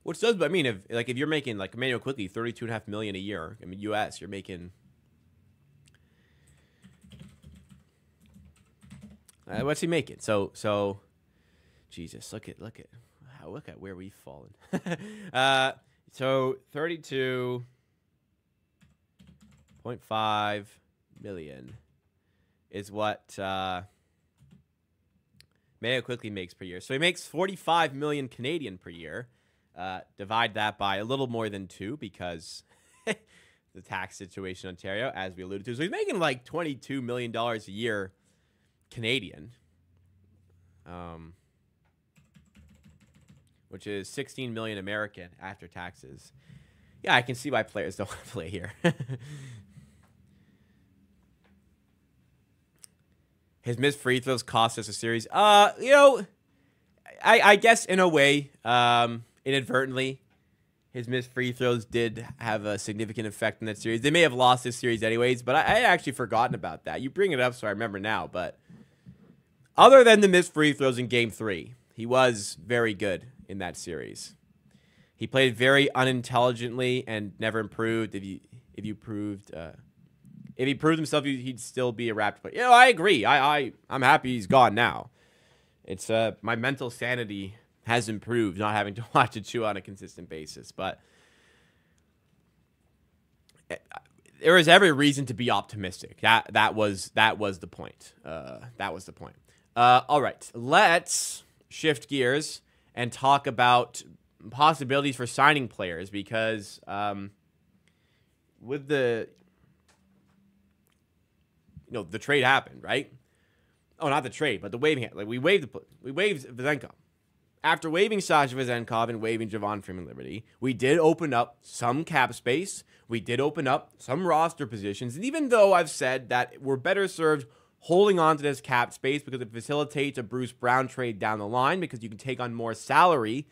Which does, but I mean, if you're making, like, Emmanuel Quickly, $32.5 million a year, I mean, U.S., you're making. What's he making? So, Jesus, look at where we've fallen. So 32.5 million is what Mayo Quickly makes per year. So he makes 45 million Canadian per year. Divide that by a little more than 2 because the tax situation in Ontario, as we alluded to. So he's making like $22 million a year Canadian, which is 16 million American after taxes. Yeah, I can see why players don't want to play here. His missed free throws cost us a series. I guess in a way, inadvertently, his missed free throws did have a significant effect in that series. They may have lost this series anyways, but I had actually forgotten about that. You bring it up, so I remember now. But other than the missed free throws in Game 3, he was very good in that series. He played very unintelligently and never improved. If he proved himself, he'd still be a Raptor player. I agree. I'm happy he's gone now. It's my mental sanity has improved, not having to watch Achua on a consistent basis. But there is every reason to be optimistic. That was the point. All right, let's shift gears and talk about possibilities for signing players, because with the trade happened, right? Oh, not the trade, but the waiving. Like we waived Vezenkov. After waiving Sasha Vezenkov and waiving Javon Freeman-Liberty, we did open up some cap space. We did open up some roster positions. And even though I've said that we're better served holding on to this cap space because it facilitates a Bruce Brown trade down the line, because you can take on more salary,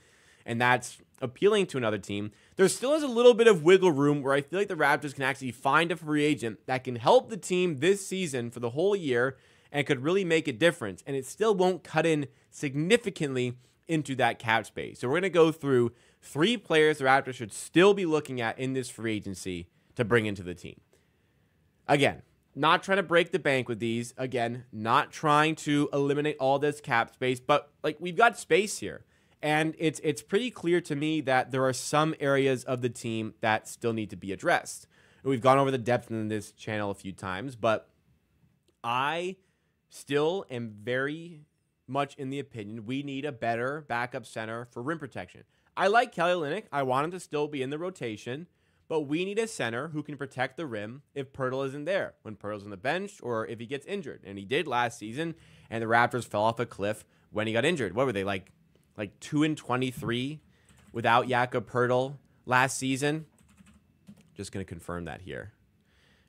and that's appealing to another team, there still is a little bit of wiggle room where I feel like the Raptors can actually find a free agent that can help the team this season for the whole year and could really make a difference. And it still won't cut in significantly into that cap space. So we're going to go through 3 players the Raptors should still be looking at in this free agency to bring into the team. Again, not trying to break the bank with these. Again, not trying to eliminate all this cap space, but we've got space here. And it's pretty clear to me that there are some areas of the team that still need to be addressed. And we've gone over the depth in this channel a few times, but I still am very much in the opinion we need a better backup center for rim protection. I like Kelly Olynyk. I want him to still be in the rotation, but we need a center who can protect the rim if Pirtle isn't there, when Pirtle's on the bench, or if he gets injured. And he did last season, and the Raptors fell off a cliff when he got injured. What were they, like 2-23 without Jakob Pirtle last season? Just going to confirm that here.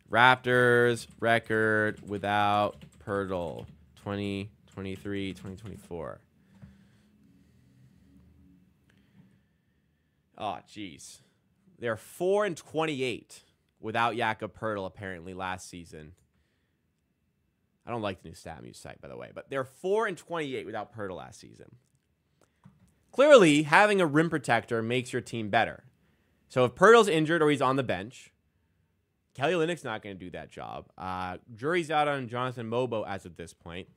Raptors record without Pirtle, 2023, 2024. Oh, jeez. They're 4-28 without Jakob Pirtle apparently last season. I don't like the new StatMuse site, by the way, but they're 4-28 without Pirtle last season. Clearly, having a rim protector makes your team better. So if Pirtle's injured or he's on the bench, Kelly Olynyk's not going to do that job. Jury's out on Jonathan Mobo as of this point.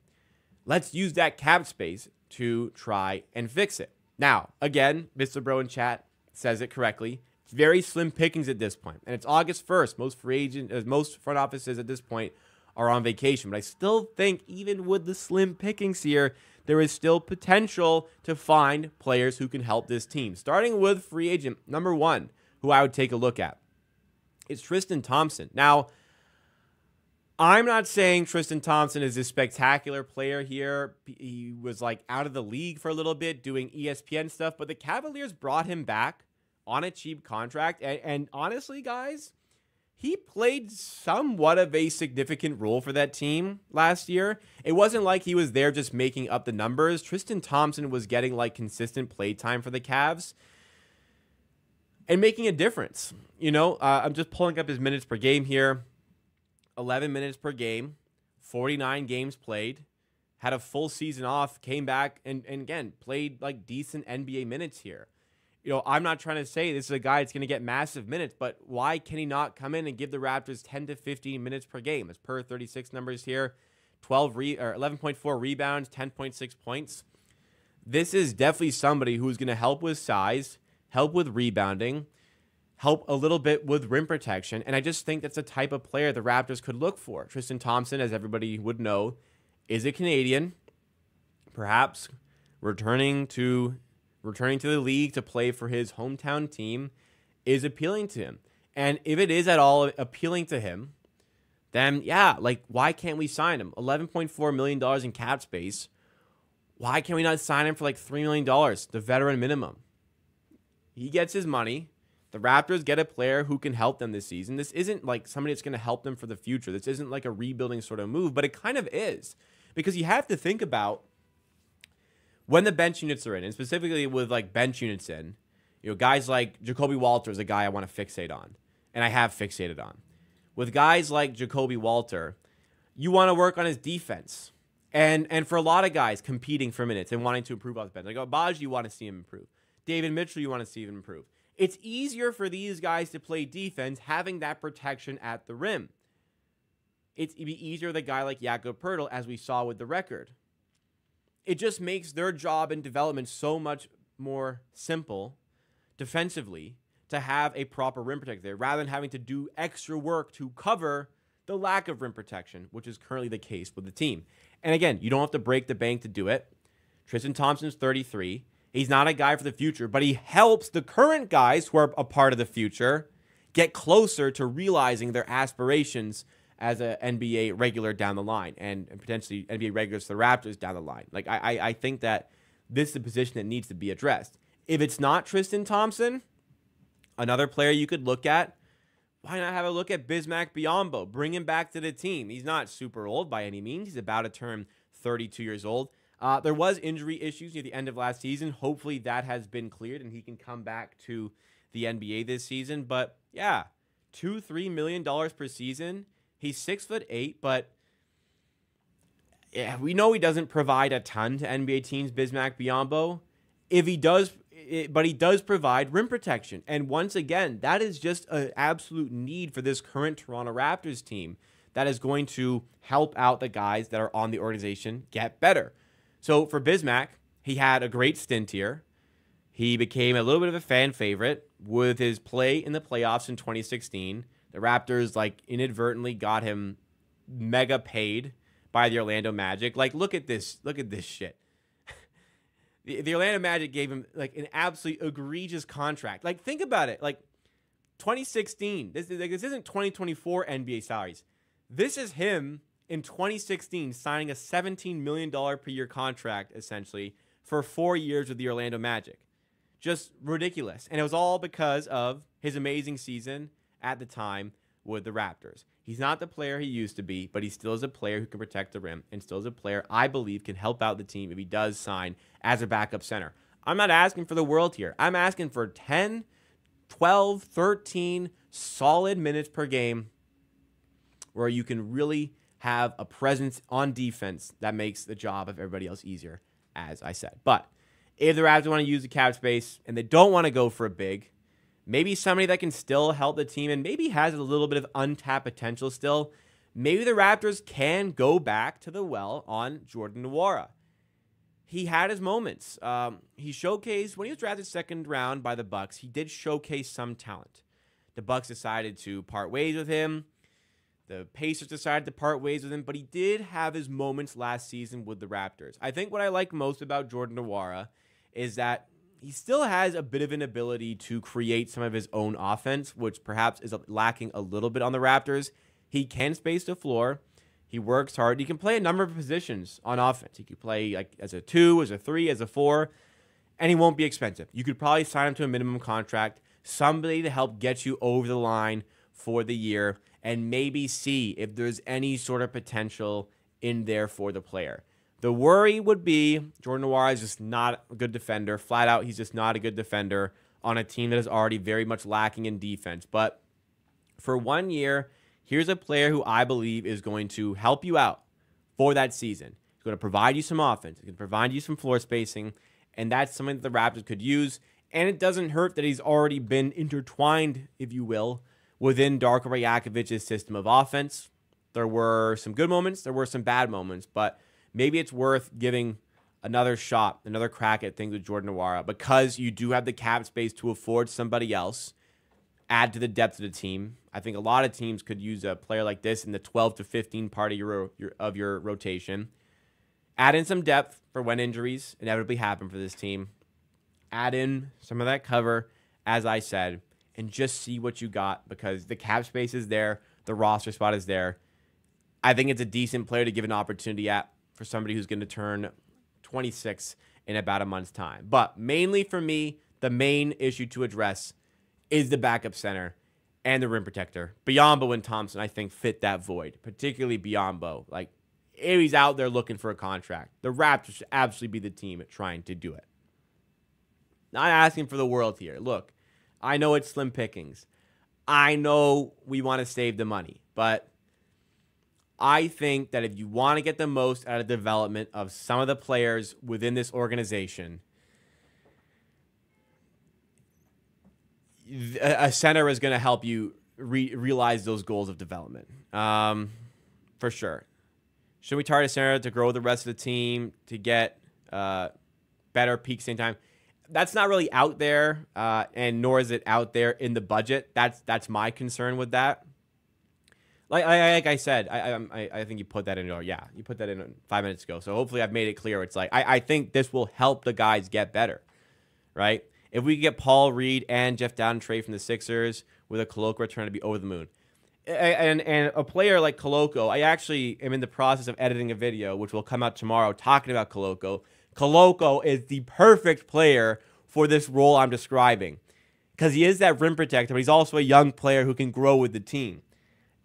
Let's use that cap space to try and fix it. Now, again, Mr. Bro in chat says it correctly. It's very slim pickings at this point, and it's August 1st. Most front offices at this point are on vacation, but I still think even with the slim pickings here, there is still potential to find players who can help this team. Starting with free agent number 1, who I would take a look at. It's Tristan Thompson. Now, I'm not saying Tristan Thompson is a spectacular player here. He was out of the league for a little bit doing ESPN stuff, but the Cavaliers brought him back on a cheap contract. And honestly, guys, he played somewhat of a significant role for that team last year. It wasn't like he was there just making up the numbers. Tristan Thompson was getting consistent play time for the Cavs and making a difference. I'm just pulling up his minutes per game here. 11 minutes per game, 49 games played, had a full season off, came back, and again, played decent NBA minutes here. I'm not trying to say this is a guy that's going to get massive minutes, but why can he not come in and give the Raptors 10 to 15 minutes per game? As per 36 numbers here, 11.4 rebounds, 10.6 points. This is definitely somebody who's going to help with size, help with rebounding, help a little bit with rim protection, and I just think that's the type of player the Raptors could look for. Tristan Thompson, as everybody would know, is a Canadian, perhaps returning to the league to play for his hometown team is appealing to him. And if it is at all appealing to him, then yeah, why can't we sign him? $11.4 million in cap space. Why can't we not sign him for $3 million, the veteran minimum? He gets his money. The Raptors get a player who can help them this season. This isn't somebody that's going to help them for the future. This isn't a rebuilding sort of move, but it kind of is. Because you have to think about when the bench units are in, and specifically with like bench units in, guys like Jacoby Walter is a guy I want to fixate on, and I have fixated on. With guys like Jacoby Walter, you want to work on his defense. And for a lot of guys competing for minutes and wanting to improve off the bench, like Baji, you want to see him improve. David Mitchell, you want to see him improve. It's easier for these guys to play defense having that protection at the rim. It'd be easier with a guy like Jakob Poeltl, as we saw with the record. It just makes their job and development so much more simple defensively to have a proper rim protector there, rather than having to do extra work to cover the lack of rim protection, which is currently the case with the team. And again, you don't have to break the bank to do it. Tristan Thompson's 33. He's not a guy for the future, but he helps the current guys who are a part of the future get closer to realizing their aspirations as an NBA regular down the line, and potentially NBA regulars for the Raptors down the line. Like, I think that this is a position that needs to be addressed. If it's not Tristan Thompson, another player you could look at, why not have a look at Bismack Biyombo? Bring him back to the team. He's not super old by any means. He's about to turn 32 years old. There was injury issues near the end of last season. Hopefully that has been cleared and he can come back to the NBA this season. But yeah, $2-3 million per season. He's 6'8", but yeah, we know he doesn't provide a ton to NBA teams, Bismack Biyombo. If he does, but he does provide rim protection. And once again, that is just an absolute need for this current Toronto Raptors team that is going to help out the guys that are on the organization get better. So for Bismack, he had a great stint here. He became a little bit of a fan favorite with his play in the playoffs in 2016. The Raptors, inadvertently got him mega paid by the Orlando Magic. Look at this shit. The Orlando Magic gave him, an absolutely egregious contract. Think about it. 2016. This isn't 2024 NBA salaries. This is him in 2016 signing a $17 million per year contract, essentially, for 4 years with the Orlando Magic. Just ridiculous. And it was all because of his amazing season at the time with the Raptors. He's not the player he used to be, but he still is a player who can protect the rim and still is a player I believe can help out the team if he does sign as a backup center. I'm not asking for the world here. I'm asking for 10, 12, 13 solid minutes per game where you can really have a presence on defense that makes the job of everybody else easier, as I said. But if the Raptors want to use the cap space and they don't want to go for a big, maybe somebody that can still help the team and maybe has a little bit of untapped potential still, maybe the Raptors can go back to the well on Jordan Nwora. He had his moments. He showcased, when he was drafted second round by the Bucks, he did showcase some talent. The Bucks decided to part ways with him. The Pacers decided to part ways with him, but he did have his moments last season with the Raptors. I think what I like most about Jordan Nwora is that he still has a bit of an ability to create some of his own offense, which perhaps is lacking a little bit on the Raptors. He can space the floor. He works hard. He can play a number of positions on offense. He could play as a 2, as a 3, as a 4, and he won't be expensive. You could probably sign him to a minimum contract, somebody to help get you over the line for the year, and maybe see if there's any sort of potential in there for the player. The worry would be Jordan Nwora is just not a good defender. Flat out, he's just not a good defender on a team that is already very much lacking in defense. But for 1 year, here's a player who I believe is going to help you out for that season. He's going to provide you some offense. He's going to provide you some floor spacing, and that's something that the Raptors could use. And it doesn't hurt that he's already been intertwined, if you will, within Darko Rajakovic's system of offense. There were some good moments. There were some bad moments. But maybe it's worth giving another shot, another crack at things with Jordan Nwora, because you do have the cap space to afford somebody else, add to the depth of the team. I think a lot of teams could use a player like this in the 12 to 15 part of your rotation. Add in some depth for when injuries inevitably happen for this team. Add in some of that cover, as I said, and just see what you got, because the cap space is there, the roster spot is there. I think it's a decent player to give an opportunity at for somebody who's going to turn 26 in about a month's time. But mainly for me, the main issue to address is the backup center and the rim protector. Biyombo and Thompson, I think, fit that void, particularly Biyombo. if he's out there looking for a contract, the Raptors should absolutely be the team at trying to do it. Not asking for the world here. Look, I know it's slim pickings. I know we want to save the money, but I think that if you want to get the most out of the development of some of the players within this organization, a center is going to help you realize those goals of development. For sure. Should we target a center to grow the rest of the team to get better peak same time? That's not really out there, and nor is it out there in the budget. That's my concern with that. Like I said, I think you put that in. Yeah, you put that in 5 minutes ago. So hopefully I've made it clear. It's like I think this will help the guys get better, right? If we get Paul Reed and Jeff Dowden trade from the Sixers with a Koloko return, to be over the moon. And a player like Koloko, I actually am in the process of editing a video, which will come out tomorrow, talking about Koloko. Koloko is the perfect player for this role I'm describing because he is that rim protector, but he's also a young player who can grow with the team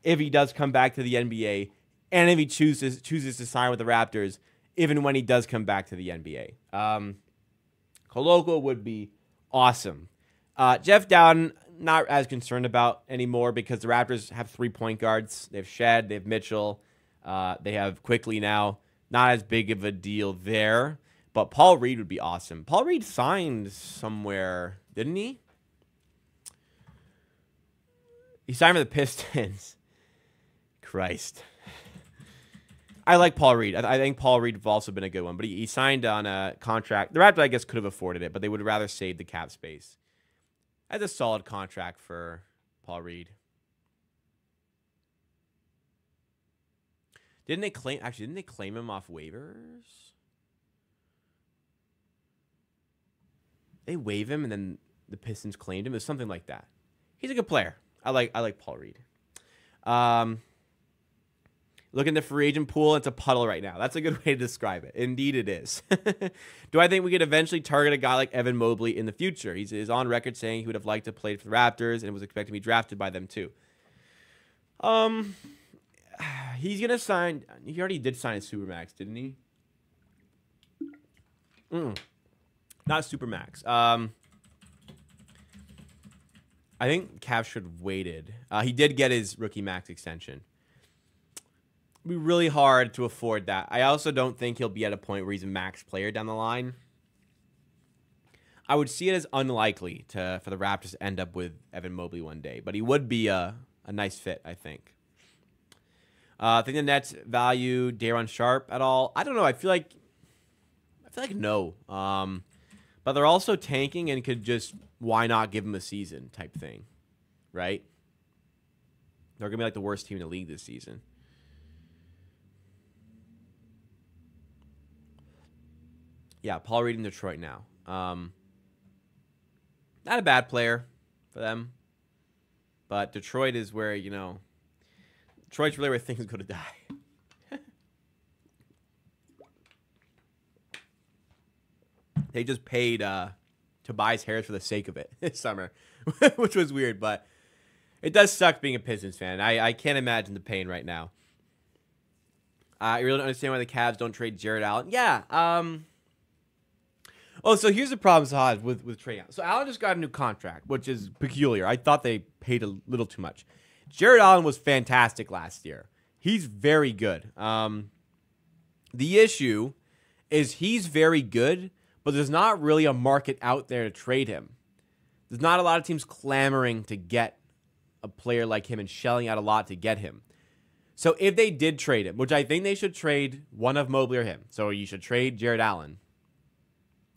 if he does come back to the NBA and if he chooses to sign with the Raptors, even when he does come back to the NBA. Koloko would be awesome. Jeff Dowden, not as concerned about anymore because the Raptors have 3 point guards. They have Shed, they have Mitchell, they have Quickly now. Not as big of a deal there. But Paul Reed would be awesome. Paul Reed signed somewhere, didn't he? He signed for the Pistons. Christ. I like Paul Reed. I think Paul Reed have also been a good one. But he signed on a contract. The Raptors, I guess, could have afforded it, but they would rather save the cap space. That's a solid contract for Paul Reed. Didn't they claim him off waivers? They waive him, and then the Pistons claimed him. It was something like that. He's a good player. I like Paul Reed. Look in the free agent pool. It's a puddle right now. That's a good way to describe it. Indeed, it is. Do I think we could eventually target a guy like Evan Mobley in the future? He's on record saying he would have liked to play for the Raptors and was expected to be drafted by them too. He's gonna sign. He already did sign a Supermax, didn't he? Not Supermax. I think Cavs should have waited. He did get his rookie max extension. It'd be really hard to afford that. I also don't think he'll be at a point where he's a max player down the line. I would see it as unlikely for the Raptors to end up with Evan Mobley one day, but he would be a nice fit, I think. I think the Nets value Daron Sharp at all. I don't know. I feel like no. But they're also tanking and could just, why not give him a season type thing, right? They're going to be like the worst team in the league this season. Yeah, Paul Reed in Detroit now. Not a bad player for them. But Detroit is where, Detroit's really where things go to die. They just paid Tobias Harris for the sake of it this summer, which was weird, but it does suck being a Pistons fan. I can't imagine the pain right now. I really don't understand why the Cavs don't trade Jared Allen. Yeah. So here's the problem Sahaj, with Trae Allen. So Allen just got a new contract, which is peculiar. I thought they paid a little too much. Jared Allen was fantastic last year. He's very good. The issue is he's very good, but there's not really a market out there to trade him. There's not a lot of teams clamoring to get a player like him and shelling out a lot to get him. So if they did trade him, which I think they should trade one of Mobley or him, so you should trade Jared Allen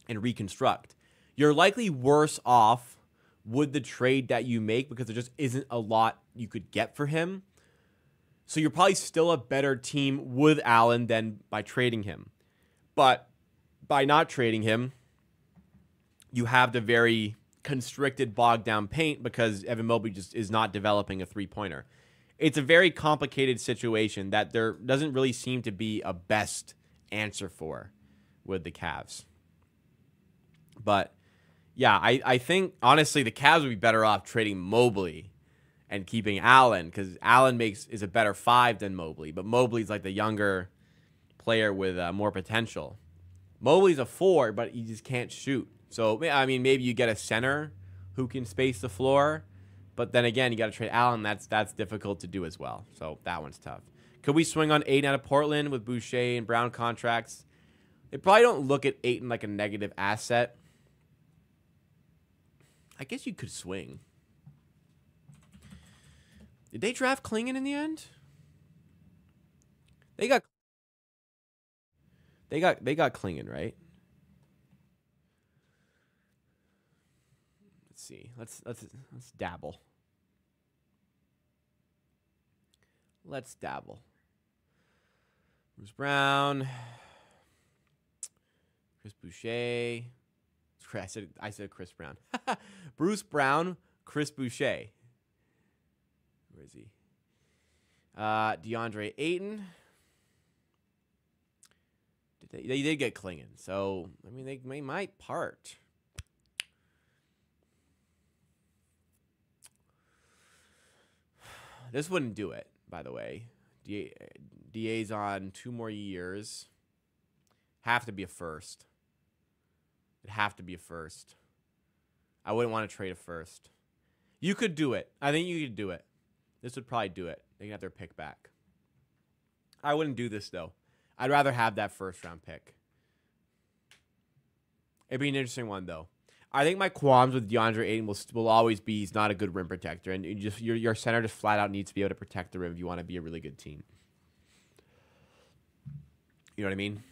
and reconstruct, you're likely worse off with the trade that you make because there just isn't a lot you could get for him. So you're probably still a better team with Allen than by trading him. But by not trading him, you have the very constricted, bogged down paint because Evan Mobley just is not developing a three-pointer. It's a very complicated situation that there doesn't really seem to be a best answer for with the Cavs. But yeah, I think honestly the Cavs would be better off trading Mobley and keeping Allen because Allen is a better 5 than Mobley, but Mobley's like the younger player with more potential. Mobley's a 4, but he just can't shoot. So, I mean, maybe you get a center who can space the floor. But then again, you got to trade Allen. That's difficult to do as well. So that one's tough. Could we swing on Ayton out of Portland with Boucher and Brown contracts? They probably don't look at Ayton like a negative asset. I guess you could swing. Did they draft Klingon in the end? They got Klingon, right? Let's see. Let's dabble. Let's dabble. Bruce Brown, Chris Boucher. I said Chris Brown. Bruce Brown, Chris Boucher. Where is he? DeAndre Ayton. They did get Klingon, so I mean they might part. This wouldn't do it, by the way. DA's on 2 more years. Have to be a first. It'd have to be a first. I wouldn't want to trade a first. You could do it. I think you could do it. This would probably do it. They can have their pick back. I wouldn't do this, though. I'd rather have that first-round pick. It'd be an interesting one, though. I think my qualms with DeAndre Ayton will always be he's not a good rim protector, and your center just flat out needs to be able to protect the rim if you want to be a really good team. You know what I mean?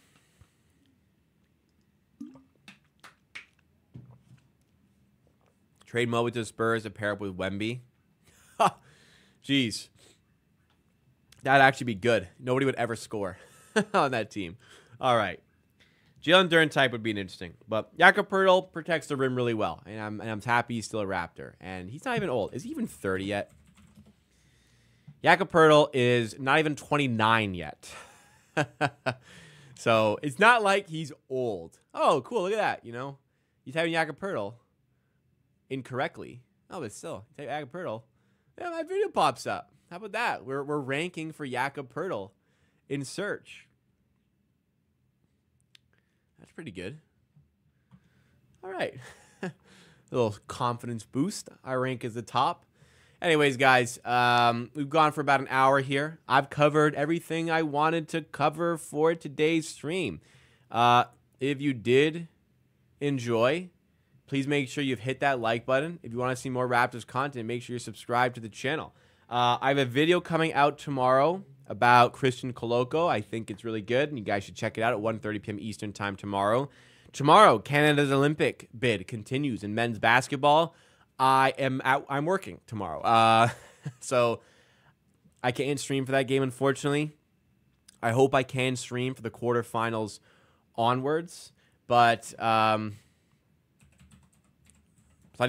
Trade Mobley to the Spurs to pair up with Wemby. Jeez. That'd actually be good. Nobody would ever score on that team. All right. Jalen Duren type would be interesting. But Jakob Poeltl protects the rim really well. And I'm happy he's still a Raptor. And he's not even old. Is he even 30 yet? Jakob Poeltl is not even 29 yet. So it's not like he's old. Oh, cool. Look at that. You know, he's having Jakob Poeltl incorrectly. Oh, but still, Jakob Poeltl. Yeah, my video pops up. How about that? We're ranking for Jakob Poeltl in search. That's pretty good. All right. A little confidence boost. Our rank is the top. Anyways, guys, we've gone for about an hour here. I've covered everything I wanted to cover for today's stream. If you did enjoy, please make sure you've hit that like button. If you want to see more Raptors content, make sure you're subscribed to the channel. I have a video coming out tomorrow about Christian Coloco. I think it's really good, and you guys should check it out at 1:30 p.m. Eastern time tomorrow. Tomorrow, Canada's Olympic bid continues in men's basketball. I'm working tomorrow, so I can't stream for that game, unfortunately. I hope I can stream for the quarterfinals onwards, but plenty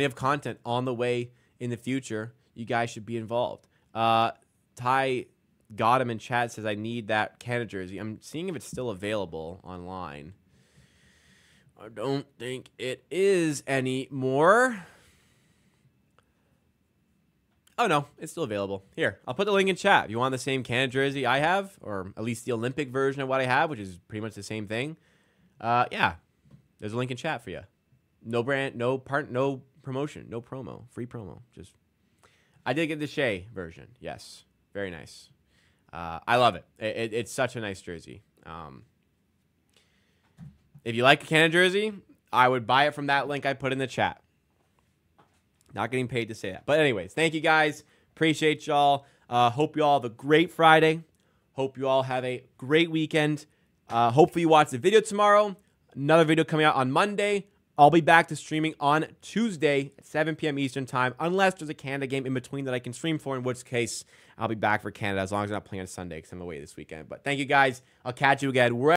of content on the way in the future. You guys should be involved. Ty got him in chat, says I need that Canada jersey. I'm seeing if it's still available online. I don't think it is anymore. Oh, no, it's still available. Here, I'll put the link in chat. If you want the same Canada jersey I have, or at least the Olympic version of what I have, which is pretty much the same thing, yeah, there's a link in chat for you. No brand, no promotion, no promo, free promo. Just, I did get the Shea version. Yes, very nice. I love it. It's such a nice jersey. If you like a Canada jersey, I would buy it from that link I put in the chat. Not getting paid to say that. But anyways, thank you guys. Appreciate y'all. Hope you all have a great Friday. Hope you all have a great weekend. Hopefully you watch the video tomorrow. Another video coming out on Monday. I'll be back to streaming on Tuesday at 7 p.m. Eastern time, unless there's a Canada game in between that I can stream for, in which case I'll be back for Canada as long as I'm not playing on Sunday because I'm away this weekend. But thank you guys. I'll catch you again.